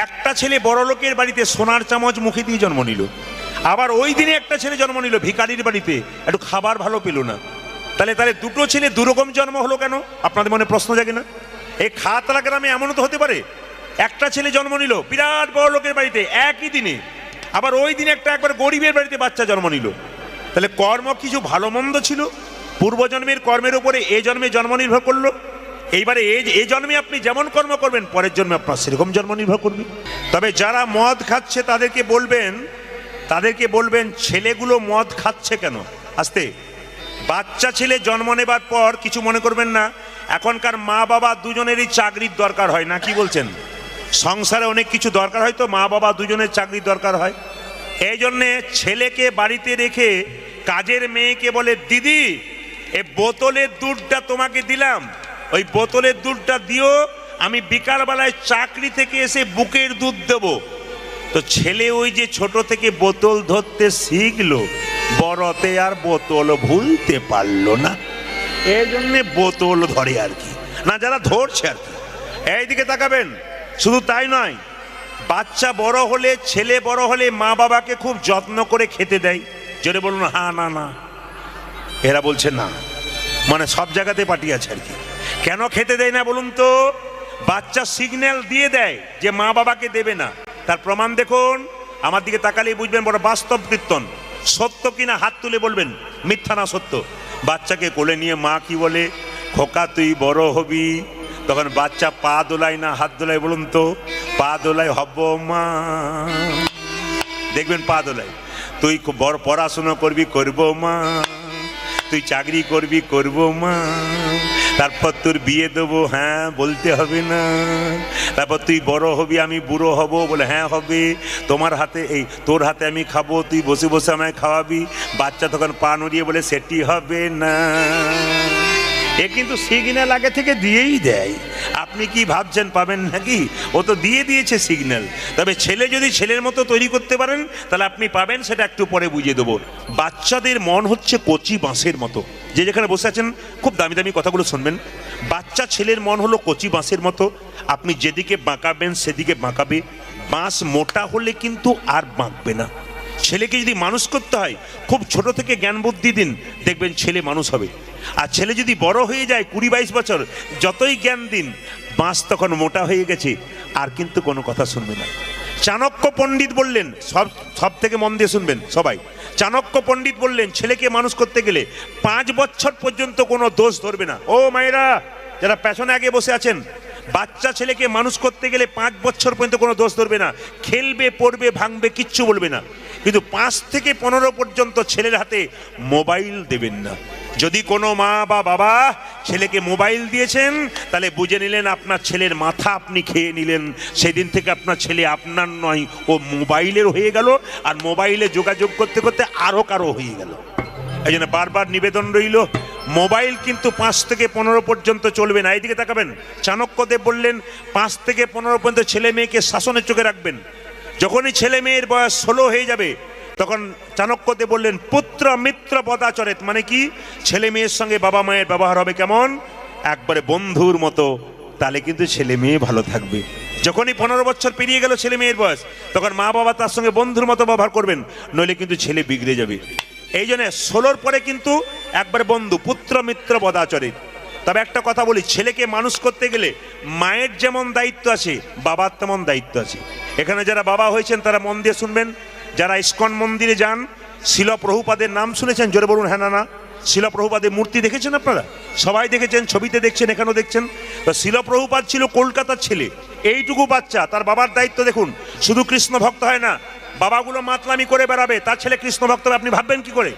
একটা ছেলে বড় লোকের বাড়িতে সোনার চামচ মুখে দিয়ে জন্ম নিল, আবার ওই দিনে একটা ছেলে জন্ম নিল ভিখারির বাড়িতে, একটু খাবার ভালো পেল না। তাহলে 2টো ছেলে 2 রকম জন্ম হলো কেন? আপনাদের মনে প্রশ্ন জাগে না? এই খাতড়া গ্রামে এমনও তো হতে পারে, একটা ছেলে জন্ম নিল বিরাট বড় লোকের বাড়িতে একই দিনে, আবার ওই দিনে একটা একবার গরিবের বাড়িতে বাচ্চা জন্ম নিল। তাহলে কর্ম কিছু ভালো মন্দ ছিল, পূর্বজন্মের কর্মের উপরে এ জন্মে জন্ম নির্ভর করলো। এইবারে এই জন্মে আপনি যেমন কর্ম করবেন পরের জন্মে আপনার সেরকম জন্ম নির্ভর করবে। তবে যারা মদ খাচ্ছে তাদেরকে বলবেন ছেলেগুলো মদ খাচ্ছে কেন? আস্তে। বাচ্চা ছেলে জন্ম নেবার পর কিছু মনে করবেন না, এখনকার মা বাবা দুজনেরই চাকরির দরকার হয় না, কি বলছেন? সংসারে অনেক কিছু দরকার হয়, তো মা বাবা দুজনের চাকরির দরকার হয়। এই জন্যে ছেলেকে বাড়িতে রেখে কাজের মেয়েকে বলে, দিদি এ বোতলের দুধটা তোমাকে দিলাম, ওই বোতলের দুধটা দিও, আমি বিকালবেলায় চাকরি থেকে এসে বুকের দুধ দেব। তো ছেলে ওই যে ছোট থেকে বোতল ধরতে শিখলো, বড়তে আর বোতল ভুলতে পারলো না, এই জন্যে বোতল ধরে আর কি, না যারা ধরছে আর কি। এইদিকে তাকাবেন। শুধু তাই নয়, বাচ্চা বড় হলে, ছেলে বড় হলে মা বাবাকে খুব যত্ন করে খেতে দেয়। জোরে বলুন হ্যাঁ না না। এরা বলছে না, মানে সব জায়গাতে পার্টি আছে আর কি। কেন খেতে দেয় না বলুন তো? বাচ্চা সিগন্যাল দিয়ে দেয় যে মা বাবাকে দেবে না। তার প্রমাণ দেখুন, আমার দিকে তাকালেই বুঝবেন বড় বাস্তব কীর্তন। সত্য কিনা হাত তুলে বলবেন, মিথ্যা না সত্য। বাচ্চাকে কোলে নিয়ে মা কি বলে, খোকা তুই বড় হবি। তখন বাচ্চা পা দোলায় না হাত দোলায় বলুন তো? পা দোলায়, হব মা। দেখবেন পা দোলায়। তুই বড় পড়াশোনা করবি, করব মা। তুই চাকরি করবি, করব মা। তারপর তোর বিয়ে দেবো, হ্যাঁ বলতে হবে না। তারপর তুই বড় হবি, আমি বুড়ো হব, বলে হ্যাঁ হবে। তোর হাতে আমি খাবো, তুই বসে বসে আমায় খাওয়াবি। বাচ্চা তখন পা নড়িয়ে বলে সেটি হবে না। এ কিন্তু সিগন্যাল আগে থেকে দিয়েই দেয়। আপনি কি ভাবছেন পাবেন নাকি? ও তো দিয়ে দিয়েছে সিগন্যাল। তবে ছেলে যদি ছেলের মতো তৈরি করতে পারেন তাহলে আপনি পাবেন, সেটা একটু পরে বুঝিয়ে দেবো। বাচ্চাদের মন হচ্ছে কচি বাঁশের মতো। যে যেখানে বসে আছেন খুব দামি দামি কথাগুলো শুনবেন। বাচ্চা ছেলের মন হলো কচি বাঁশের মতো, আপনি যেদিকে বাঁকাবেন সেদিকে বাঁকাবে। বাঁশ মোটা হলে কিন্তু আর বাঁকবে না। ছেলেকে যদি মানুষ করতে হয়, খুব ছোট থেকে জ্ঞান বুদ্ধি দিন, দেখবেন ছেলে মানুষ হবে। আর ছেলে যদি বড় হয়ে যায় 20-22 বছর, যতই জ্ঞান দিন, বাঁশ তখন মোটা হয়ে গেছে, আর কিন্তু কোনো কথা শুনবে না। চাণক্য পণ্ডিত বললেন, সব থেকে মন দিয়ে শুনবেন সবাই। চাণক্য পণ্ডিত বললেন, ছেলেকে মানুষ করতে গেলে 5 বছর পর্যন্ত কোনো দোষ ধরবে না। ও মায়েরা যারা পেছনে আগে বসে আছেন, বাচ্চা ছেলেকে মানুষ করতে গেলে 5 বছর পর্যন্ত কোনো দোষ ধরবে না, খেলবে পড়বে ভাঙবে কিচ্ছু বলবে না, কিন্তু 5 থেকে 15 পর্যন্ত ছেলের হাতে মোবাইল দেবেন না। যদি কোনো মা বা বাবা ছেলেকে মোবাইল দিয়েছেন তাহলে বুঝে নিলেন আপনার ছেলের মাথা আপনি খেয়ে নিলেন। সেদিন থেকে আপনার ছেলে আপনার নয়, ও মোবাইলের হয়ে গেল, আর মোবাইলে যোগাযোগ করতে করতে আরো কারো হয়ে গেল। এই জন্য বারবার নিবেদন রইল, মোবাইল কিন্তু 5 থেকে 15 পর্যন্ত চলবে না। এইদিকে তাকাবেন, চাণক্যদেব বললেন 5 থেকে 15 পর্যন্ত ছেলে মেয়েকে শাসনের চোখে রাখবেন। যখনই ছেলে মেয়ের বয়স 16 হয়ে যাবে তখন চাণক্যদেব বললেন পুত্র মিত্র বদাচরেত, মানে কি, ছেলে মেয়ের সঙ্গে বাবা মায়ের ব্যবহার হবে কেমন, একবারে বন্ধুর মতো, তাহলে কিন্তু ছেলে মেয়ে ভালো থাকবে। যখনই 15 বছর পেরিয়ে গেল ছেলে মেয়ের বয়স, তখন মা বাবা তার সঙ্গে বন্ধুর মতো ব্যবহার করবেন, নইলে কিন্তু ছেলে বিগড়ে যাবে। এই জন্য 16 পরে কিন্তু একবারে বন্ধু, পুত্র মিত্র বদাচরিত। তবে একটা কথা বলি, ছেলেকে মানুষ করতে গেলে মায়ের যেমন দায়িত্ব আছে বাবার তেমন দায়িত্ব আছে। এখানে যারা বাবা হয়েছেন তারা মন দিয়ে শুনবেন। যারা ইস্কন মন্দিরে যান, শিল প্রভুপাদের নাম শুনেছেন? জোরে বলুন হ্যাঁ না না। শিল প্রভুপাদের মূর্তি দেখেছেন আপনারা? সবাই দেখেছেন, ছবিতে দেখছেন, এখানেও দেখছেন। তো শিল প্রভুপাদ ছিল কলকাতার ছেলে, এইটুকু বাচ্চা, তার বাবার দায়িত্ব দেখুন। শুধু কৃষ্ণ ভক্ত হয় না, বাবাগুলো মাতলামি করে বেড়াবে, তার ছেলে কৃষ্ণ ভক্ত হবে, আপনি ভাববেন কি করে?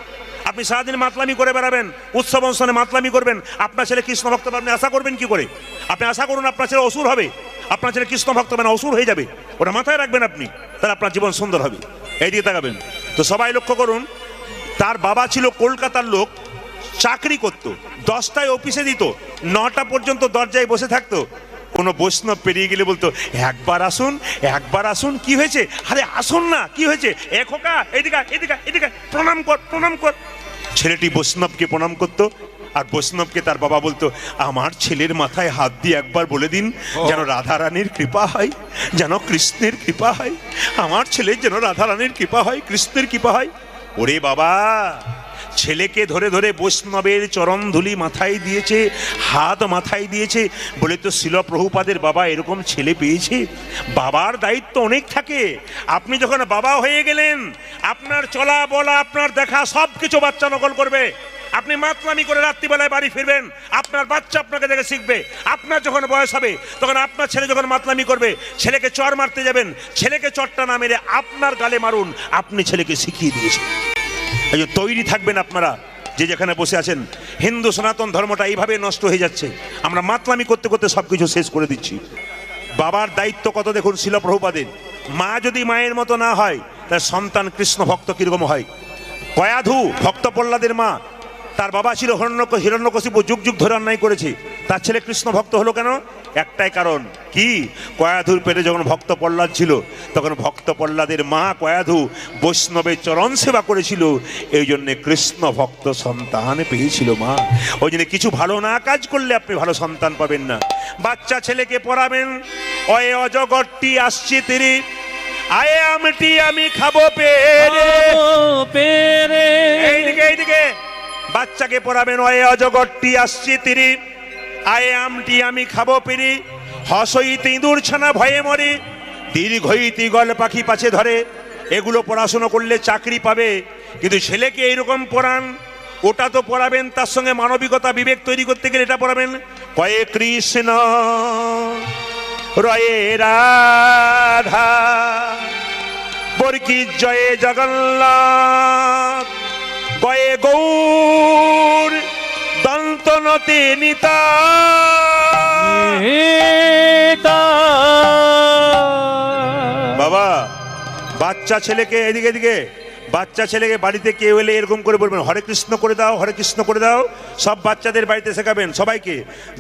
আপনি সারাদিন মাতলামি করে বেড়াবেন, উৎসব অনুষ্ঠানে মাতলামি করবেন, আপনার ছেলে কৃষ্ণ ভক্ত হবে, আপনি আশা করবেন কি করে? আপনি আশা করুন আপনার ছেলে অসুর হবে, আপনার ছেলে কৃষ্ণ ভক্ত হবে না, অসুর হয়ে যাবে, ওটা মাথায় রাখবেন আপনি, তাহলে আপনার জীবন সুন্দর হবে। এইদিকে তাকাবেন। তো সবাই লক্ষ্য করুন, তার বাবা ছিল কলকাতার লোক, চাকরি করত, 10টায় অফিসে দিত, 9টা পর্যন্ত দরজায় বসে থাকতো। কোনো বৈষ্ণব পেরিয়ে গেলে বলতো একবার আসুন, একবার আসুন, কি হয়েছে, আরে আসুন না, কি হয়েছে, এ খোকা এদিকে এদিকে এদিকে, প্রণাম কর প্রণাম কর। ছেলেটি বৈষ্ণবকে প্রণাম করত, আর বৈষ্ণবকে তার বাবা বলতো আমার ছেলের মাথায় হাত দিয়ে একবার বলে দিন যেন রাধারানীর কৃপা হয়, যেন কৃষ্ণের কৃপা হয়, আমার ছেলের যেন রাধারানীর কৃপা হয়, কৃষ্ণের কৃপা হয়। ওরে বাবা, ছেলেকে ধরে ধরে বৈষ্ণবের চরণ ধুলি মাথায় দিয়েছে, হাত মাথায় দিয়েছে বলে তো শিল প্রভুপাদের বাবা এরকম ছেলে পেয়েছে। বাবার দায়িত্ব অনেক থাকে। আপনি যখন বাবা হয়ে গেলেন, আপনার চলা বলা আপনার দেখা সব কিছু বাচ্চা নকল করবে। আপনি মাতলামি করে রাত্রিবেলায় বাড়ি ফিরবেন, আপনার বাচ্চা আপনাকে দেখে শিখবে। আপনার যখন বয়স হবে তখন আপনার ছেলে যখন মাতলামি করবে, ছেলেকে চর মারতে যাবেন, ছেলেকে চরটা না মেরে আপনার গালে মারুন, আপনি ছেলেকে শিখিয়ে দিয়েছেন। এই যে তৈরি থাকবেন আপনারা, যে যেখানে বসে আছেন। হিন্দু সনাতন ধর্মটা এইভাবে নষ্ট হয়ে যাচ্ছে, আমরা মাতলামি করতে করতে সবকিছু শেষ করে দিচ্ছি। বাবার দায়িত্ব কত দেখুন শিল প্রভুপাদের। মা যদি মায়ের মতো না হয় তার সন্তান কৃষ্ণ ভক্ত কিরকম হয়। কয়াধু ভক্ত প্রহ্লাদের মা, তার বাবা ছিল হিরণ্যকশিপু, যুগ যুগ ধরে অন্যায় করেছে, তার ছেলে কৃষ্ণ ভক্ত হলো কেন? একটাই কারণ, কি, কয়াধুর পেটে যখন ভক্ত প্রহ্লাদ ছিল তখন ভক্ত প্রহ্লাদের মা কয়াধু বৈষ্ণবের চরণ সেবা করেছিল, এই জন্যে কৃষ্ণ ভক্ত সন্তান পেয়েছিল মা। ওই জন্য কিছু ভালো না কাজ করলে আপনি ভালো সন্তান পাবেন না। বাচ্চা ছেলেকে পড়াবেন, অয়ে অজগরটি আসছে তেরে, আয়ে আমটি আমি খাবো পেরে। এইদিকে এইদিকে বাচ্চাকে পড়াবেন, অয়ে অজগরটি আসছে তীরে, আয়ে আমটি আমি খাবো পেরে, হসইতে ইঁদুর ছানা ভয়ে মরে, দীর্ঘইতে গল পাখি পাছে ধরে। এগুলো পড়াশোনা করলে চাকরি পাবে, কিন্তু ছেলেকে এইরকম পড়ান। ওটা তো পড়াবেন, তার সঙ্গে মানবিকতা বিবেক তৈরি করতে গেলে এটা পড়াবেন, কয়ে কৃষ্ণ রয়ে রাধা বরকি জয়ে জগন্নাথ, গয়ে গৌর দন্তনতে নিতা। বাবা, বাচ্চা ছেলেকে এদিকে এদিকে, বাচ্চা ছেলেকে বাড়িতে কেউ এলে এরকম করে বলবেন হরে কৃষ্ণ করে দাও, হরে কৃষ্ণ করে দাও। সব বাচ্চাদের বাড়িতে শেখাবেন সবাইকে।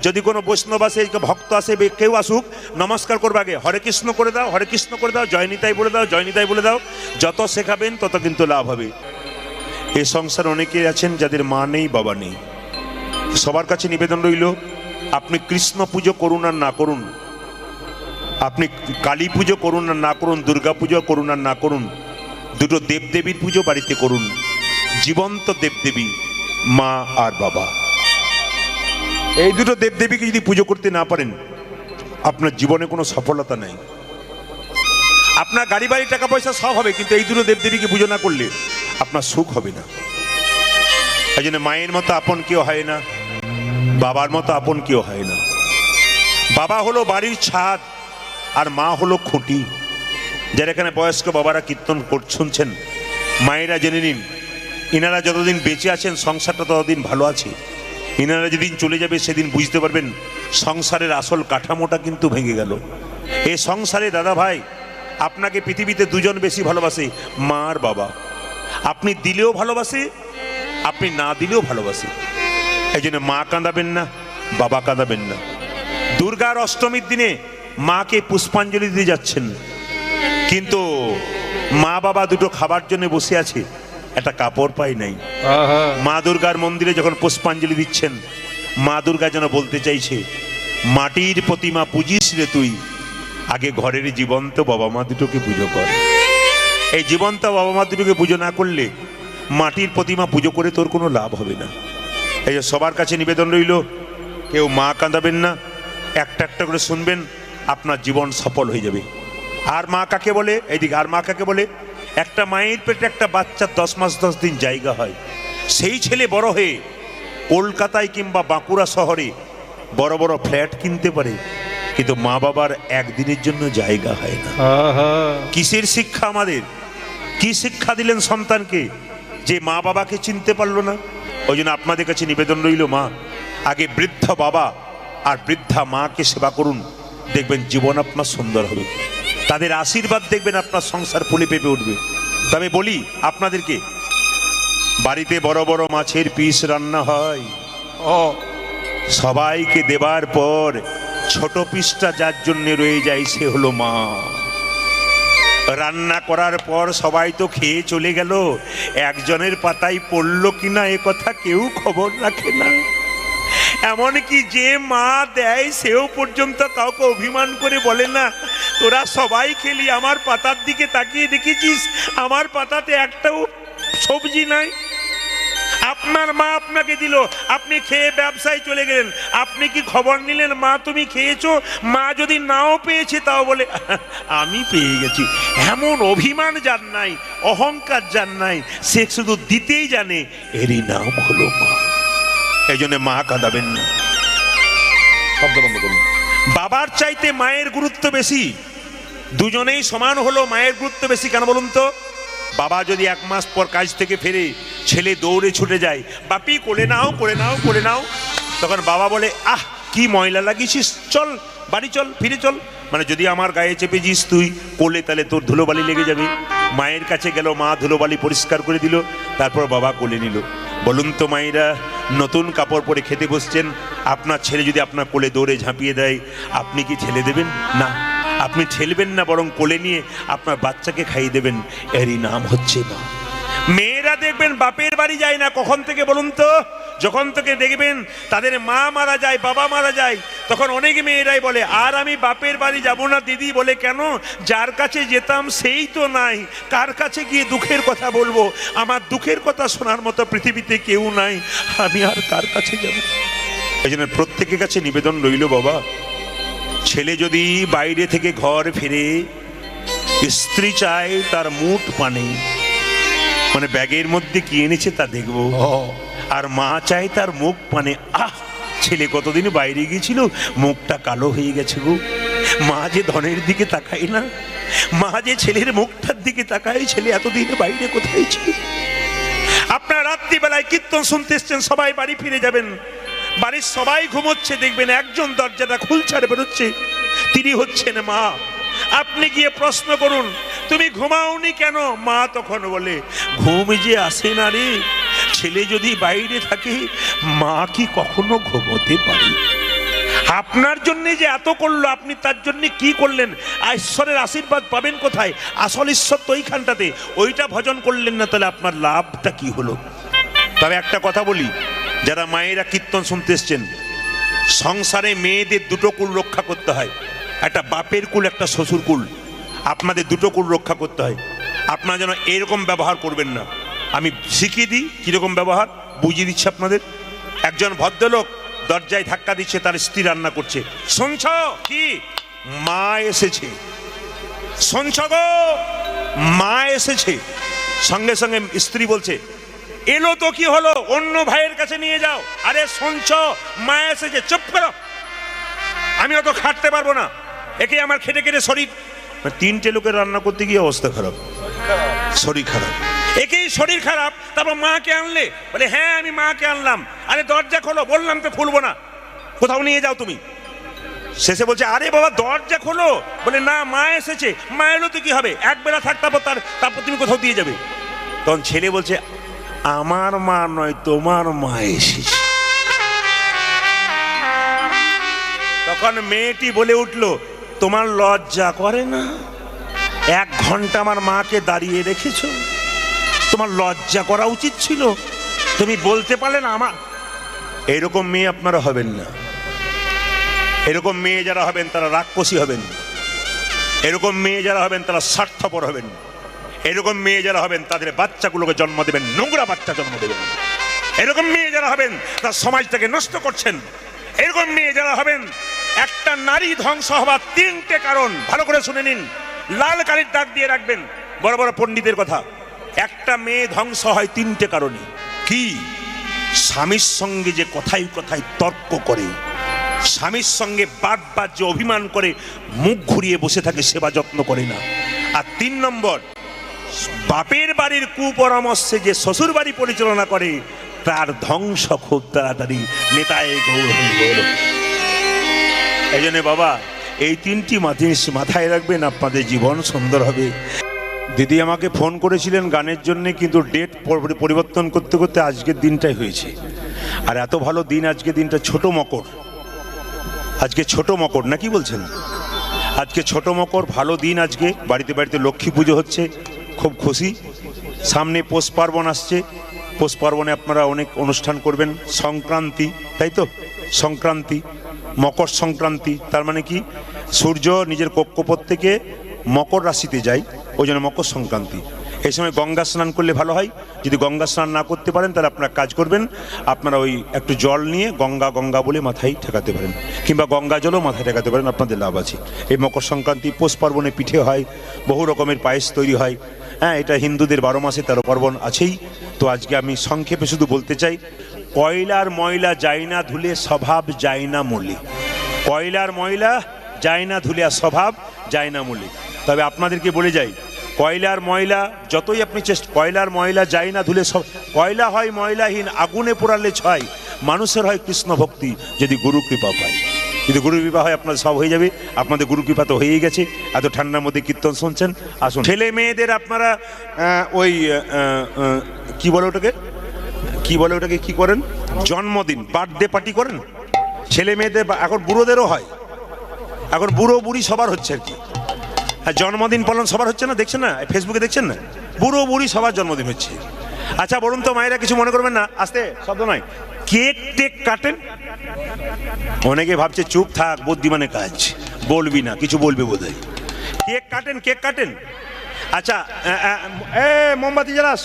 যদি কোনো বৈষ্ণব আসে, ভক্ত আসে, কেউ আসুক, নমস্কার করবে আগে হরে কৃষ্ণ করে দাও, হরে কৃষ্ণ করে দাও, জয় নিতাই বলে দাও, জয় নিতাই বলে দাও। যত শেখাবেন তত কিন্তু লাভ হবে। এই সংসার অনেকে আছেন যাদের মা নেই, বাবা নেই। সবার কাছে নিবেদন রইল, আপনি কৃষ্ণ পুজো করুন আর না করুন, আপনি কালী পুজো করুন আর না করুন, দুর্গা পুজো করুন আর না করুন, দুটো দেবদেবীর পুজো বাড়িতে করুন। জীবন্ত দেবদেবী মা আর বাবা, এই দুটো দেবদেবীকে যদি পুজো করতে না পারেন, আপনার জীবনে কোনো সফলতা নেই। আপনার গাড়ি বাড়ি টাকা পয়সা সব হবে, কিন্তু এই দুটো দেবদেবীকে পুজো না করলে আপনার সুখ হবে না। এই জন্য মায়ের মতো আপন কেউ হয় না, বাবার মতো আপন কেউ হয় না। বাবা হলো বাড়ির ছাদ আর মা হলো খুঁটি। যারা এখানে বয়স্ক বাবারা কীর্তন শুনছেন, মায়েরা জেনে নিন, ইনারা যতদিন বেঁচে আছেন সংসারটা ততদিন ভালো আছে। ইনারা যেদিন চলে যাবে সেদিন বুঝতে পারবেন সংসারের আসল কাঠামোটা কিন্তু ভেঙে গেল। এই সংসারে দাদা ভাই আপনাকে পৃথিবীতে দুজন বেশি ভালোবাসে, মা আর বাবা। আপনি দিলেও ভালোবাসে, আপনি না দিলেও ভালোবাসে। এই জন্য মা কাঁদাবেন না, বাবা কাঁদাবেন না। দুর্গার অষ্টমীর দিনে মাকে পুষ্পাঞ্জলি দিতে যাচ্ছেন, কিন্তু মা বাবা দুটো খাবার জন্য বসে আছে, একটা কাপড় পাই নাই। মা দুর্গার মন্দিরে যখন পুষ্পাঞ্জলি দিচ্ছেন, মা দুর্গা যেন বলতে চাইছে, মাটির প্রতিমা পুজিস রে তুই, আগে ঘরের জীবন্ত বাবা মা দুটোকে পুজো কর। এই জীবন্ত বাবা মা দুটোকে পুজো না করলে মাটির প্রতিমা পুজো করে তোর কোনো লাভ হবে না। এই যে সবার কাছে নিবেদন রইল, কেউ মা কাঁদাবেন না, একটা একটা করে শুনবেন, আপনার জীবন সফল হয়ে যাবে। আর মা কাকে বলে? এইদিকে, আর মা কাকে বলে? একটা মায়ের পেটে একটা বাচ্চার 10 মাস 10 দিন জায়গা হয়। সেই ছেলে বড় হয়ে কলকাতায় কিংবা বাঁকুড়া শহরে বড় বড় ফ্ল্যাট কিনতে পারে, কিন্তু মা বাবার একদিনের জন্য জায়গা হয় না। কিসের শিক্ষা আমাদের? কি শিক্ষা দিলেন সন্তানকে যে মা বাবাকে চিনতে পারলো না? ওই জন্য আপনাদের কাছে নিবেদন রইল, মা আগে বৃদ্ধ বাবা আর বৃদ্ধা মাকে সেবা করুন, দেখবেন জীবন আপনার সুন্দর হবে। তাদের আশীর্বাদ দেখবেন আপনার সংসার ফুলে পেঁপে উঠবে। তবে বলি আপনাদেরকে, বাড়িতে বড় বড় মাছের পিস রান্না হয়, সবাইকে দেবার পর ছোট পিসটা যার জন্য রয়ে যায় সে হলো মা। রান্না করার পর সবাই তো খেয়ে চলে গেল, একজনের পাতায় পড়লো কিনা এ কথা কেউ খবর রাখে না। এমনকি যে মা দেয় সেও পর্যন্ত কাউকে অভিমান করে বলে না, তোরা সবাই খেলি, আমার পাতার দিকে তাকিয়ে দেখেছিস আমার পাতাতে একটাও সবজি নাই। আপনার মা আপনাকে দিল, আপনি খেয়ে ব্যবসায় চলে গেলেন, আপনি কি খবর নিলেন মা তুমি খেয়েছো? মা যদি নাও পেয়েছে তাও বলে আমি পেয়ে গেছি। এমন অভিমান যার নাই, অহংকার যার নাই, সে শুধু দিতেই জানে, এরই নাম হলো মা। এই জন্য মা কাঁদাবেন না। শব্দ বন্ধ করুন। বাবার চাইতে মায়ের গুরুত্ব বেশি, দুজনেই সমান হলো, মায়ের গুরুত্ব বেশি। কেন বলুন তো? বাবা যদি 1 মাস পর কাজ থেকে ফেরে, ছেলে দৌড়ে ছুটে যায়, বাপি কোলে নাও কোলে নাও কোলে নাও, তখন বাবা বলে, আহ কি ময়লা লাগিয়েছিস, চল বাড়ি চল, ফিরে চল। মানে যদি আমার গায়ে চেপেছিস তুই কোলে, তাহলে তোর ধুলোবালি লেগে যাবে। মায়ের কাছে গেল, মা ধুলোবালি পরিষ্কার করে দিল, তারপর বাবা কোলে নিল। বলুন তো মায়েরা, নতুন কাপড় পরে খেতে বসছেন, আপনার ছেলে যদি আপনার কোলে দৌড়ে ঝাঁপিয়ে দেয়, আপনি কি ঠেলে দেবেন? না, আপনি ঠেলবেন না, বরং কোলে নিয়ে আপনার বাচ্চাকে খাইয়ে দেবেন। এরই নাম হচ্ছে মা। মেয়েরা দেখবেন বাপের বাড়ি যায় না, কখন থেকে বলুন তো? যখন থেকে দেখবেন তাদের মা মারা যায়, বাবা মারা যায়, তখন অনেক মেয়েরাই বলে, আর আমি বাপের বাড়ি যাব না দিদি। বলে কেন? যার কাছে যেতাম সেই তো নাই, কার কাছে গিয়ে দুঃখের কথা বলবো? আমার দুঃখের কথা শোনার মতো পৃথিবীতে কেউ নাই, আমি আর কার কাছে যাব? এই জন্য প্রত্যেকের কাছে নিবেদন রইল, বাবা ছেলে যদি বাইরে থেকে ঘর ফিরে, স্ত্রী চায় তার মুঠ পানে, মানে ব্যাগের মধ্যে কি এনেছে তা দেখবো, আর মা চায় তার মুখ পানে। আহ, ছেলে কতদিন বাইরে গিয়েছিল, মুখটা কালো হয়ে গেছে গো। মা যে ধনের দিকে তাকায় না, মা যে ছেলের মুখটার দিকে তাকায়, ছেলে এতদিন বাইরে কোথায় ছিল? আপনার রাত্রিবেলায় কীর্তন শুনতে এসছেন, সবাই বাড়ি ফিরে যাবেন, বাড়ির সবাই ঘুমোচ্ছে, দেখবেন একজন দরজাটা খুলছে আর বেরোচ্ছে, তিনি হচ্ছেন মা। আপনি গিয়ে প্রশ্ন করুন, তুমি ঘুমাওনি কেন? মা তখন বলে, ঘুম যে আসে না রে, ছেলে যদি বাইরে থাকে মা কি কখনো ঘুমোতে পারে? আপনার জন্য যে এত করলো, আপনি তার জন্য কি করলেন? ঈশ্বরের আশীর্বাদ পাবেন কোথায়? আসল ঈশ্বর তো ওইখানটাতে, ওইটা ভজন করলেন না, তাহলে আপনার লাভটা কি হলো? তবে একটা কথা বলি, যারা মায়েরা কীর্তন শুনতে এসছেন, সংসারে মেয়েদের দুটো কুল রক্ষা করতে হয়, একটা বাপের কুল, একটা শ্বশুর কুল। আপনাদের দুটো কুল রক্ষা করতে হয়। আপনারা যেন এরকম ব্যবহার করবেন না। আমি শিখিয়ে দিই কীরকম ব্যবহার, বুঝিয়ে দিচ্ছি আপনাদের। একজন ভদ্রলোক দরজায় ধাক্কা দিচ্ছে, তার স্ত্রী রান্না করছে, শুনছ কি? মা এসেছে। শুনছ গো, মা এসেছে। সঙ্গে সঙ্গে স্ত্রী বলছে, এলো তো কি হলো, অন্য ভাইয়ের কাছে নিয়ে যাও। আরে শুনছ, মা এসেছে, চুপ করো। আমি অত খাটতে পারবো না, একে আমার খেটে খেটে শরীর, 3টে লোকের রান্না করতে গিয়ে অবস্থা খারাপ, শরীর খারাপ, একেই শরীর খারাপ। তারপর মাকে আনলে, বলে হ্যাঁ আমি মাকে আনলাম। আরে দরজা খোলো, বললাম তো খুলবো না, কোথাও নিয়ে যাও তুমি। শেষে বলছে আরে বাবা দরজা খোলো, বলে না মা এসেছে। মা এলো তো কি হবে, এক বেলা থাক, তারপর তুমি কোথাও দিয়ে যাবে। তখন ছেলে বলছে আমার মা নয় তোমার মা এসেছে। তখন মেয়েটি বলে উঠলো তোমার লজ্জা করে না, 1 ঘন্টা আমার মাকে দাঁড়িয়ে রেখেছো, তোমার লজ্জা করা উচিত ছিল, তুমি বলতে পারলে না আমার। এরকম মেয়ে আপনারা হবেন না। এরকম মেয়ে যারা হবেন তারা রাক্ষসী হবেন, এরকম মেয়ে যারা হবেন তারা স্বার্থপর হবেন, এরকম মেয়ে যারা হবেন তাদের বাচ্চাগুলোকে জন্ম দেবেন, নোংরা বাচ্চা জন্ম দেবেন। এরকম মেয়ে যারা হবেন তারা সমাজটাকে নষ্ট করছেন। এরকম মেয়ে যারা হবেন, একটা নারী ধ্বংস হবার 3টে কারণ, ভালো করে শুনে নিন, লাল কালির দাগ দিয়ে রাখবেন, বড় বড় পণ্ডিতের কথা। একটা মেয়ে ধ্বংস হয় 3টে কারণে। কি? স্বামীর সঙ্গে যে কথায় কথায় তর্ক করে, স্বামীর সঙ্গে বারবার যে অভিমান করে, মুখ ঘুরিয়ে বসে থাকে, সেবা যত্ন করে না। আর 3 নম্বর, বাপের বাড়ির কুপরামর্শে যে শ্বশুর বাড়ি পরিচালনা করে, তার ধ্বংস খুব তাড়াতাড়ি। নেতায় গৌর হল। এই জন্য বাবা এই 3টি জিনিস মাথায় রাখবেন, আপনাদের জীবন সুন্দর হবে। দিদি আমাকে ফোন করেছিলেন গানের জন্য, কিন্তু ডেট পরিবর্তন করতে করতে আজকের দিনটাই হয়েছে। আর এত ভালো দিন আজকে, দিনটা ছোট মকর, আজকে ছোট মকর না কি বলছেন? আজকে ছোট মকর, ভালো দিন আজকে। বাড়িতে বাড়িতে লক্ষ্মী পুজো হচ্ছে, খুব খুশি। সামনে পৌষ পার্বণ আসছে, পৌষ পার্বণে আপনারা অনেক অনুষ্ঠান করবেন। সংক্রান্তি, তাই তো? সংক্রান্তি, মকর সংক্রান্তি, তার মানে কি সূর্য নিজের কক্ষপথ থেকে মকর রাশিতে যায়, ওই জন্য মকর সংক্রান্তি। এই সময় গঙ্গা স্নান করলে ভালো হয়। যদি গঙ্গা স্নান না করতে পারেন তাহলে আপনারা কাজ করবেন, আপনারা ওই একটু জল নিয়ে গঙ্গা গঙ্গা বলে মাথায় ঠেকাতে পারেন, কিংবা গঙ্গা জলও মাথায় ঠেকাতে পারেন, আপনাদের লাভ আছে। এই মকর সংক্রান্তি, পৌষ পার্বণে পিঠে হয়, বহু রকমের পায়েস তৈরি হয়। হ্যাঁ, এটা হিন্দুদের 12 মাসে 13 পার্বণ আছেই। তো আজকে আমি সংক্ষেপে শুধু বলতে চাই, কয়লার ময়লা যায় না ধুলে স্বভাব যায় না মলি। কয়লার ময়লা যায় না ধুলে স্বভাব যায় না মলি। তবে আপনাদেরকে বলে যাই, কয়লার ময়লা যতই আপনি কয়লার ময়লা যায় না ধুলে সব, কয়লা হয় ময়লাহীন, আগুনে পোড়ালে ছয়, মানুষের হয় কৃষ্ণ ভক্তি যদি গুরু কৃপা পায়। যদি গুরু কৃপা হয় আপনাদের সব হয়ে যাবে। আপনাদের গুরু কৃপা তো হয়েই গেছে, এত ঠান্ডার মধ্যে কীর্তন শুনছেন। আসুন, ছেলে মেয়েদের আপনারা ওই কি বলে ওটাকে, কি করেন, জন্মদিন বার্থডে পার্টি করেন ছেলে মেয়েদের। এখন বুড়োদেরও হয়, এখন বুড়ো বুড়ি সবার হচ্ছে আর কি। জন্মদিন পালন সবার হচ্ছে না, দেখছেন না ফেসবুকে, দেখছেন না, বুড়ো বুড়ি সবার জন্মদিন হচ্ছে। আচ্ছা বলুন তো মায়েরা, কিছু মনে করবেন না, আস্তে শব্দ নয়, কেক টেক কাটেন? অনেকে ভাবছে চুপ থাক, বুদ্ধিমানের কাজ, বলবি না, কিছু বলবে বোধহয়। কেক কাটেন, কেক কাটেন? আচ্ছা মোমবাতি জ্বালাস,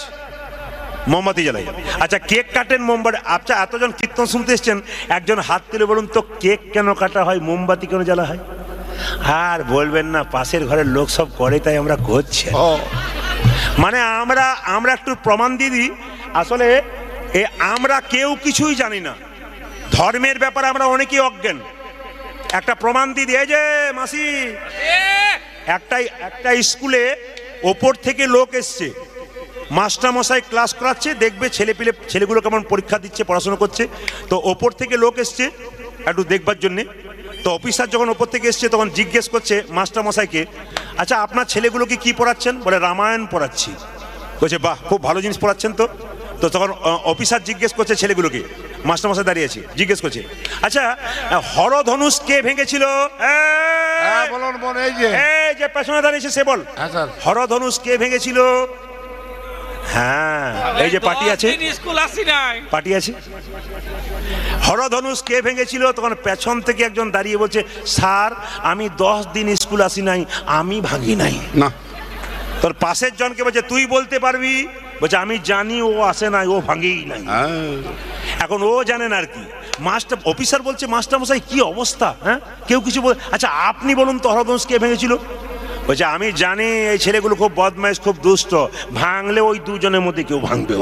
মোমবাতি জ্বালাই। আচ্ছা কেক কাটেন, মোমবাতি। আচ্ছা এতজন কীর্তন শুনতে এসছেন, একজন হাত তুলে বলুন তো কেক কেন কাটা হয়, মোমবাতি কেন জ্বালা হয়? আর বলবেন না পাশের ঘরের লোক সব করে তাই আমরা করছি। মানে আমরা একটু প্রমাণ দিয়ে দিই, আসলে আমরা কেউ কিছুই জানি না, ধর্মের ব্যাপারে আমরা অনেকেই অজ্ঞান। একটা প্রমাণ দিয়ে দিই, এই যে মাসি, একটা স্কুলে ওপর থেকে লোক এসছে, মাস্টার মশাই ক্লাস করাচ্ছে, দেখবে ছেলেগুলো কেমন পরীক্ষা দিচ্ছে, পড়াশোনা করছে। তো ওপর থেকে লোক এসছে একটু দেখবার জন্যে। তো অফিসার যখন ওপর থেকে এসছে তখন জিজ্ঞেস করছে মাস্টার মশাইকে, আচ্ছা আপনার ছেলেগুলোকে কি পড়াচ্ছেন? বলে রামায়ণ পড়াচ্ছি। বলছে বাহ, খুব ভালো জিনিস পড়াচ্ছেন তো। তো তখন অফিসার জিজ্ঞেস করছে ছেলেগুলোকে, মাস্টার মশাই দাঁড়িয়ে আছে, জিজ্ঞেস করছে, আচ্ছা হরধনুষ কে ভেঙেছিল? এই যে পেছনে দাঁড়িয়েছে সে বল, হরধনুষ কে ভেঙেছিল? হ্যাঁ, এই যে পার্টি আছে, পার্টি আছে। হরধনুষ কে ভেঙেছিল? তখন পেছন থেকে একজন দাঁড়িয়ে বলছে, স্যার আমি 10 দিন স্কুল আসি নাই, আমি ভাঙি নাই। না, তোর পাশের জনকে বলছে তুই বলতে পারবি? বলছে আমি জানি ও আসে নাই, ও ভাঙেই নাই। এখন ও জানেন আর কি। মাস্টার অফিসার বলছে মাস্টার মশাই কি অবস্থা, হ্যাঁ কেউ কিছু বল, আচ্ছা আপনি বলুন তো হরধনুষ কে ভেঙেছিল? বলছে আমি জানি এই ছেলেগুলো খুব বদমাইশ, খুব দুষ্ট, ভাঙলে ওই দুজনের মধ্যে কেউ ভাঙবে।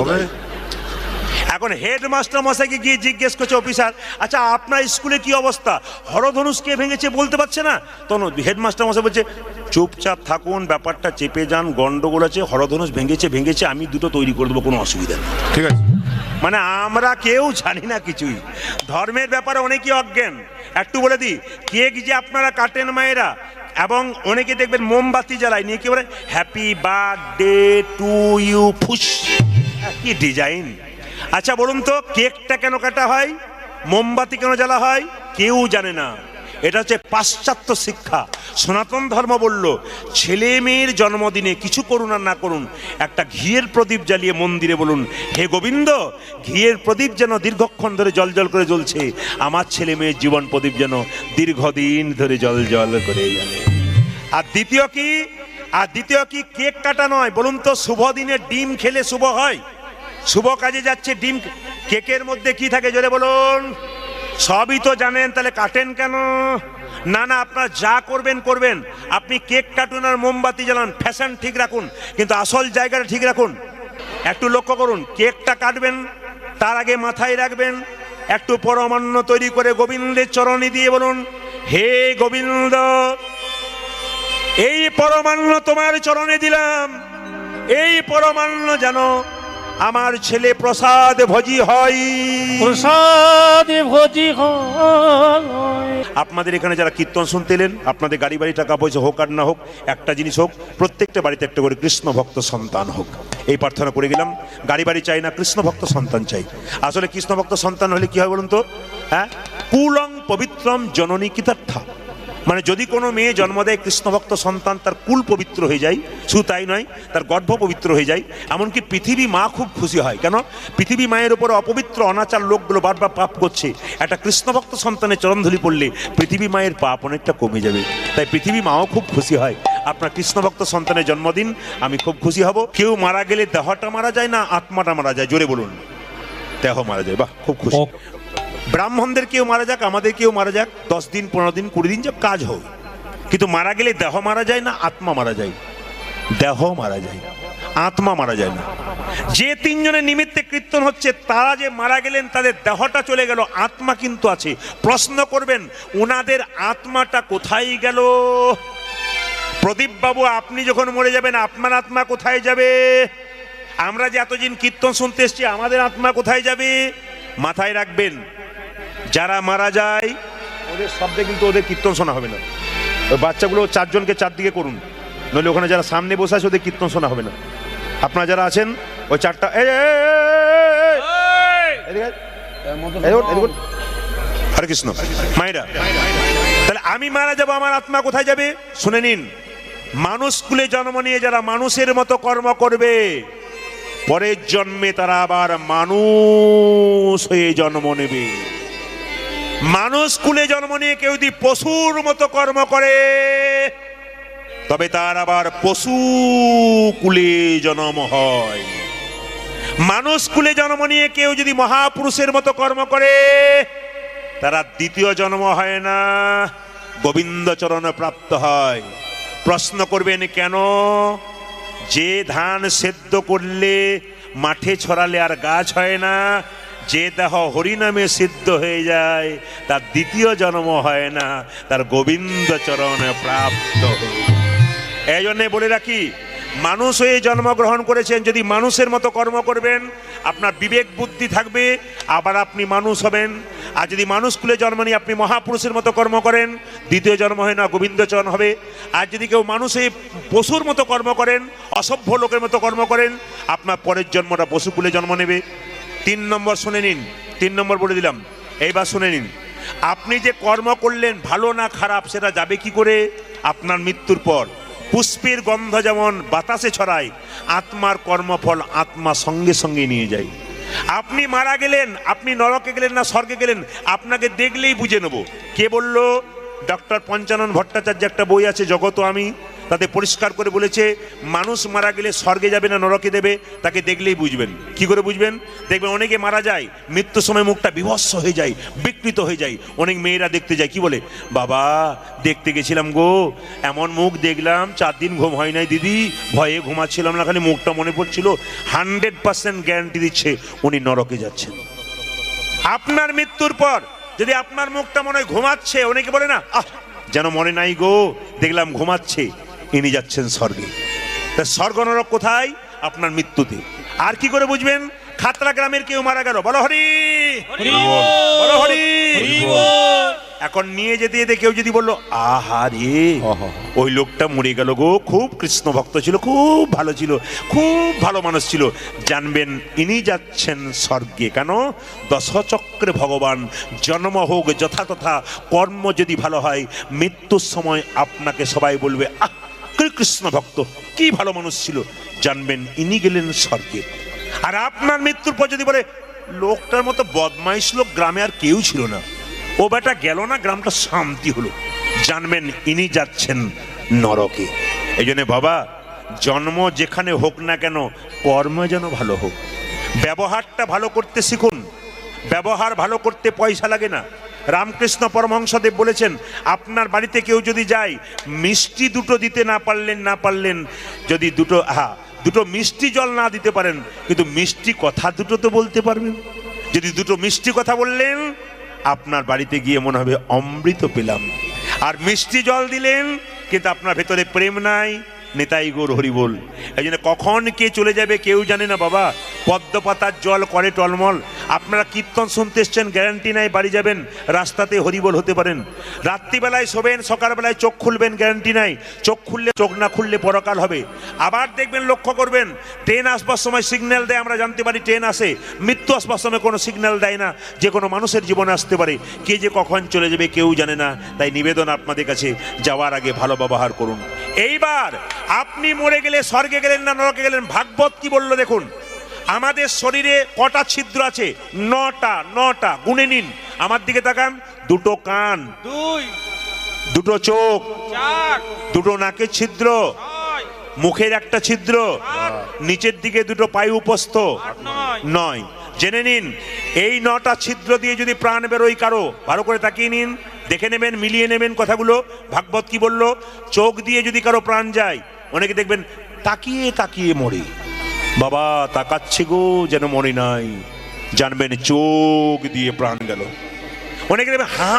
এখন হেডমাস্টার মশাইকে গিয়ে জিজ্ঞেস করছে অফিসার, আচ্ছা আপনার স্কুলে কি অবস্থা, হরধনুষ কে ভেঙেছে বলতে পারছে না? তখন হেডমাস্টার মশাই বলছে, চুপচাপ থাকুন, ব্যাপারটা চেপে যান, গন্ডগোল আছে, হরধনুষ ভেঙেছে, আমি দুটো তৈরি করে দেবো, কোনো অসুবিধা নেই। ঠিক আছে। মানে আমরা কেউ জানি না কিছুই, ধর্মের ব্যাপারে অনেকেই অজ্ঞান। একটু বলে দিই, কেক যে আপনারা কাটেন মায়েরা, এবং অনেকে দেখবেন মোমবাতি জ্বালায় নিয়ে কি বলে, হ্যাপি বার্থডে টু ইউ, ফুস, কি ডিজাইন। আচ্ছা বলুন তো, কেকটা কেন কাটা হয়, মোমবাতি কেন জ্বালা হয়? কেউ জানে না। এটা হচ্ছে পাশ্চাত্য শিক্ষা। সনাতন ধর্ম বলল, ছেলে মেয়ের জন্মদিনে কিছু করুন আর না করুন, একটা ঘিয়ের প্রদীপ জ্বালিয়ে মন্দিরে বলুন, হে গোবিন্দ, ঘিয়ের প্রদীপ যেন দীর্ঘক্ষণ ধরে জল জল করে জ্বলছে, আমার ছেলে মেয়ের জীবন প্রদীপ যেন দীর্ঘদিন ধরে জল জল করে জ্বলে। আর দ্বিতীয় কি কেক কাটা নয়, বলুন তো, শুভ দিনে ডিম খেলে শুভ হয়? শুভ কাজে যাচ্ছে ডিম, কেকের মধ্যে কি থাকে জোরে বলুন? সবই তো জানেন, তাহলে কাটেন কেন? না না, আপনার যা করবেন, আপনি কেক কাটুন আর মোমবাতি জ্বালান, ফ্যাশন ঠিক রাখুন, কিন্তু আসল জায়গাটা ঠিক রাখুন। একটু লক্ষ্য করুন, কেকটা কাটবেন, তার আগে মাথায় রাখবেন একটু পরমান্ন তৈরি করে গোবিন্দের চরণে দিয়ে বলুন, হে গোবিন্দ, এই পরমান্ন তোমার চরণে দিলাম, এই পরমান্ন যেন আমার ছেলে প্রসাদ ভোজি হয়, প্রসাদ ভোজি হয়। আপনাদের এখানে যারা কীর্তন শুনতে এলেন, আপনাদের গাড়ি বাড়ি টাকা পয়সা হোক আর না হোক, একটা জিনিস হোক, প্রত্যেকটা বাড়িতে একটা করে কৃষ্ণ ভক্ত সন্তান হোক, এই প্রার্থনা করে গেলাম। গাড়ি বাড়ি চাই না, কৃষ্ণ ভক্ত সন্তান চাই। আসলে কৃষ্ণ ভক্ত সন্তান হলে কি হয় বলুন তো? হ্যাঁ, কুলং পবিত্রম জননী কৃতার্থা, মানে যদি কোনো মেয়ে জন্ম দেয় কৃষ্ণভক্ত সন্তান, তার কুল পবিত্র হয়ে যায়। শুধু তাই নয়, তার গর্ভ পবিত্র হয়ে যায়। এমনকি পৃথিবী মা খুব খুশি হয়। কেন? পৃথিবী মায়ের উপর অপবিত্র অনাচার লোকগুলো বারবার পাপ করছে, একটা কৃষ্ণভক্ত সন্তানের চরণধুলি পড়লে পৃথিবী মায়ের পাপ অনেকটা কমে যাবে। তাই পৃথিবী মাও খুব খুশি হয়। আপনার কৃষ্ণভক্ত সন্তানের জন্মদিন, আমি খুব খুশি হব। কেউ মারা গেলে দেহটা মারা যায় না আত্মাটা মারা যায়? জোরে বলুন। দেহ মারা যায়, বাহ, খুব খুশি। ব্রাহ্মণদের কেউ মারা যাক, আমাদের কেউ মারা যাক, 10 দিন 15 দিন 20 দিন, যা কাজ হোক, কিন্তু মারা গেলে দেহ মারা যায় না আত্মা মারা যায়? দেহ মারা যায়, আত্মা মারা যায় না। যে তিনজনের নিমিত্তে কীর্তন হচ্ছে, তারা যে মারা গেলেন, তাদের দেহটা চলে গেল, আত্মা কিন্তু আছে। প্রশ্ন করবেন, ওনাদের আত্মাটা কোথায় গেল? প্রদীপ বাবু, আপনি যখন মরে যাবেন, আপনার আত্মা কোথায় যাবে? আমরা যে এতদিন কীর্তন শুনতে এসেছি, আমাদের আত্মা কোথায় যাবে? মাথায় রাখবেন, যারা মারা যায় ওদের শব্দে কিন্তু ওদের কীর্তন শোনা হবে না। ওই বাচ্চাগুলো 4 জনকে 4 দিকে করুন, নইলে ওখানে যারা সামনে বসে আছে ওদের কীর্তন শোনা হবে না। আপনারা যারা আছেন ওই 4টা, হরে কৃষ্ণ মায়েরা, তাহলে আমি মারা যাব, আমার আত্মা কোথায় যাবে? শুনে নিন, মানুষ কুলে জন্ম নিয়ে যারা মানুষের মতো কর্ম করবে, পরের জন্মে তারা আবার মানুষ হয়ে জন্ম নেবে। মানুষ কুলে জন্ম নিয়ে কেউ যদি পশুর মতো কর্ম করে, তবে তার আবার পশু কুলে জন্ম হয়। মানুষ কুলে জন্ম নিয়ে কেউ যদি মহাপুরুষের মতো কর্ম করে, তারা দ্বিতীয় জন্ম হয় না, গোবিন্দ চরণ প্রাপ্ত হয়। প্রশ্ন করবেন, কেন? যে ধান সেদ্ধ করলে মাঠে ছড়ালে আর গাছ হয় না, যে দেহ হরিনামে সিদ্ধ হয়ে যায়, তার দ্বিতীয় জন্ম হয় না, তার গোবিন্দ চরণে প্রাপ্ত হয়। এই জন্যে বলে রাখি, মানুষ হয়ে জন্মগ্রহণ করেছেন, যদি মানুষের মতো কর্ম করবেন, আপনার বিবেক বুদ্ধি থাকবে, আবার আপনি মানুষ হবেন। আর যদি মানুষ কুলে জন্ম নিয়ে আপনি মহাপুরুষের মতো কর্ম করেন, দ্বিতীয় জন্ম হয় না, গোবিন্দচরণ হবে। আর যদি কেউ মানুষ হয়ে পশুর মতো কর্ম করেন, অসভ্য লোকের মতো কর্ম করেন, আপনার পরের জন্মটা পশু কুলে জন্ম নেবে। 3 নম্বর শুনে নিন, 3 নম্বর বলে দিলাম, এইবার শুনে নিন, আপনি যে কর্ম করলেন ভালো না খারাপ সেটা যাবে কি করে? আপনার মৃত্যুর পর পুষ্পের গন্ধ যেমন বাতাসে ছড়ায়, আত্মার কর্মফল আত্মা সঙ্গে সঙ্গে নিয়ে যায়। আপনি মারা গেলেন, আপনি নরকে গেলেন না স্বর্গে গেলেন, আপনাকে দেখলেই বুঝে নেব। কে বলল? ডক্টর পঞ্চানন ভট্টাচার্য একটা বই আছে, জগত আমি, তাতে পরিষ্কার করে বলেছে মানুষ মারা গেলে স্বর্গে যাবে না নরকে দেবে তাকে দেখলেই বুঝবেন। কি করে বুঝবেন? দেখবেন অনেকে মারা যায়, মৃত্যুর সময় মুখটা বিভৎস হয়ে যায়, বিকৃত হয়ে যায়। অনেক মেয়েরা দেখতে যায়, কি বলে, বাবা দেখতে গেছিলাম গো, এমন মুখ দেখলাম, 4 দিন ঘুম হয় নাই দিদি, ভয়ে ঘুমাচ্ছিলাম না, খালি মুখটা মনে পড়ছিল। 100% গ্যারান্টি দিচ্ছে উনি নরকে যাচ্ছেন। আপনার মৃত্যুর পর যদি আপনার মুখটা মনে হয় ঘুমাচ্ছে, অনেকে বলে না, আহ যেন মনে নাই গো, দেখলাম ঘুমাচ্ছে, ইনি যাচ্ছেন স্বর্গে। তা স্বর্গ নরক কোথায়? আপনার মৃত্যুতে। আর কি করে বুঝবেন? খাতড়া গ্রামের কেউ মারা গেল, বলো হরি, বলো হরি। এখন নিয়ে যেতে যেতে কেউ যদি বললো, আহারে ওই লোকটা মরে গেল গো, খুব কৃষ্ণ ভক্ত ছিল, খুব ভালো ছিল, খুব ভালো মানুষ ছিল, জানবেন ইনি যাচ্ছেন স্বর্গে। কেন? দশচক্রে ভগবান, জন্ম হোক যথা তথা, কর্ম যদি ভালো হয়, মৃত্যুর সময় আপনাকে সবাই বলবে, আহ কৃষ্ণ ভক্ত, কি ভালো মানুষ ছিল, জানবেন ইনি গেলেন স্বর্গে। আর আপনার মৃত্যুর পর যদি বলে, লোকটার মতো বদমাইশ লোক গ্রামে আর কেউ ছিল না, ও বেটা গেল না, গ্রামটা শান্তি হলো, জানবেন ইনি যাচ্ছেন নরকে। এই জন্য বাবা, জন্ম যেখানে হোক না কেন, কর্ম যেন ভালো হোক, ব্যবহারটা ভালো করতে শিখুন। ব্যবহার ভালো করতে পয়সা লাগে না। রামকৃষ্ণ পরমহংসদেব বলেছেন, আপনার বাড়িতে কেউ যদি যায়, মিষ্টি দুটো দিতে না পারলেন, যদি দুটো মিষ্টি জল না দিতে পারেন, কিন্তু মিষ্টি কথা দুটো তো বলতে পারবেন। যদি দুটো মিষ্টি কথা বললেন, আপনার বাড়িতে গিয়ে মনে হবে অমৃত পেলাম। আর মিষ্টি জল দিলেন কিন্তু আপনার ভেতরে প্রেম নাই, নেতাই গৌর হরি বল। এই জন্য কখন কে চলে যাবে কেউ জানে না বাবা। পদ্ম পাতার জল করে টলমল। আপনারা কীর্তন শুনতে এসছেন, গ্যারান্টি নাই বাড়ি যাবেন রাস্তাতে হরিবল হতে পারেন। রাত্রিবেলায় শোবেন, সকালবেলায় চোখ খুলবেন, গ্যারান্টি নাই। চোখ খুললে, চোখ না খুললে পরকাল হবে। আবার দেখবেন, লক্ষ্য করবেন, ট্রেন আসবার সময় সিগন্যাল দেয়, আমরা জানতে পারি ট্রেন আসে। মৃত্যু আসবার সময় কোনো সিগন্যাল দেয় না, যে কোনো মানুষের জীবনে আসতে পারে। কে যে কখন চলে যাবে কেউ জানে না। তাই নিবেদন আপনাদের কাছে, যাওয়ার আগে ভালো ব্যবহার করুন। এইবার আপনি মরে গেলে স্বর্গে গেলেন না নরকে গেলেন, ভাগবত কি বললো দেখুন। আমাদের শরীরে কটা ছিদ্র আছে? 9টা। গুনে নিন, আমার দিকে তাকান। 2টো কান, 2টো চোখ, 2টো নাকের ছিদ্র, মুখের একটা ছিদ্র, নিচের দিকে 2টো পায়ু উপস্থ, 9। জেনে নিন, এই 9টা ছিদ্র দিয়ে যদি প্রাণ বেরোয় কারো, ভালো করে তাকিয়ে নিন, দেখে নেবেন, মিলিয়ে নেবেন কথাগুলো। ভাগবত কি বলল? চোখ দিয়ে যদি কারো প্রাণ যায়, অনেকে দেখবেন তাকিয়ে তাকিয়ে মরে, বাবা তাকাচ্ছে গো যেন মরে নাই, জানবেন চোখ দিয়ে প্রাণ গেল। অনেকে দেখবেন হা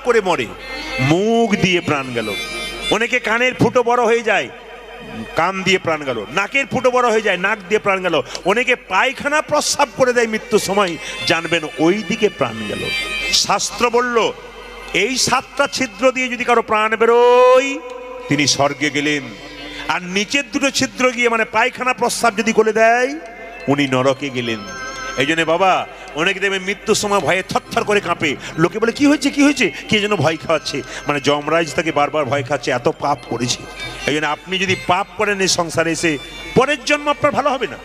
করে মরে, মুখ দিয়ে প্রাণ গেল। অনেকে কানের ফুটো বড় হয়ে যায়, কান দিয়ে প্রাণ গেল। নাকের ফুটো বড় হয়ে যায়, নাক দিয়ে প্রাণ গেল। অনেকে পায়খানা প্রস্রাব করে দেয় মৃত্যুর সময়, জানবেন ওই দিকে প্রাণ গেল। শাস্ত্র বলল, এই 7টা ছিদ্র দিয়ে যদি কারো প্রাণ বেরোয়, তিনি স্বর্গে গেলেন। আর নিচের 2টো ছিদ্র গিয়ে, মানে পায়খানা প্রস্রাব যদি করে দেয়, উনি নরকে গেলেন। এই জন্য বাবা, অনেকে দেখবেন মৃত্যুর সময় ভয়ে থরথর করে কাঁপে। লোকে বলে, কি হয়েছে, কি হয়েছে, কে যেন ভয় খাওয়াচ্ছে, মানে যমরাজ তাকে বারবার ভয় খাচ্ছে, এত পাপ করেছে। এই জন্য আপনি যদি পাপ করেন এই সংসারে এসে, পরের জন্ম আপনার ভালো হবে না।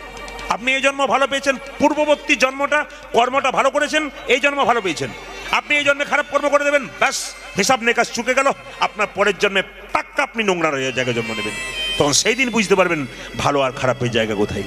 আপনি এই জন্ম ভালো পেয়েছেন, পূর্ববর্তী জন্মটা কর্মটা ভালো করেছেন, এই জন্ম ভালো পেয়েছেন। আপনি এই জন্মে খারাপ কর্ম করে দেবেন, ব্যাস হিসাব নিকাশ চুকে গেল। আপনার পরের জন্মে পাক্কা আপনি নোংরা জায়গায় জন্ম নেবেন। তখন সেই দিন বুঝতে পারবেন ভালো আর খারাপের জায়গা কোথায়।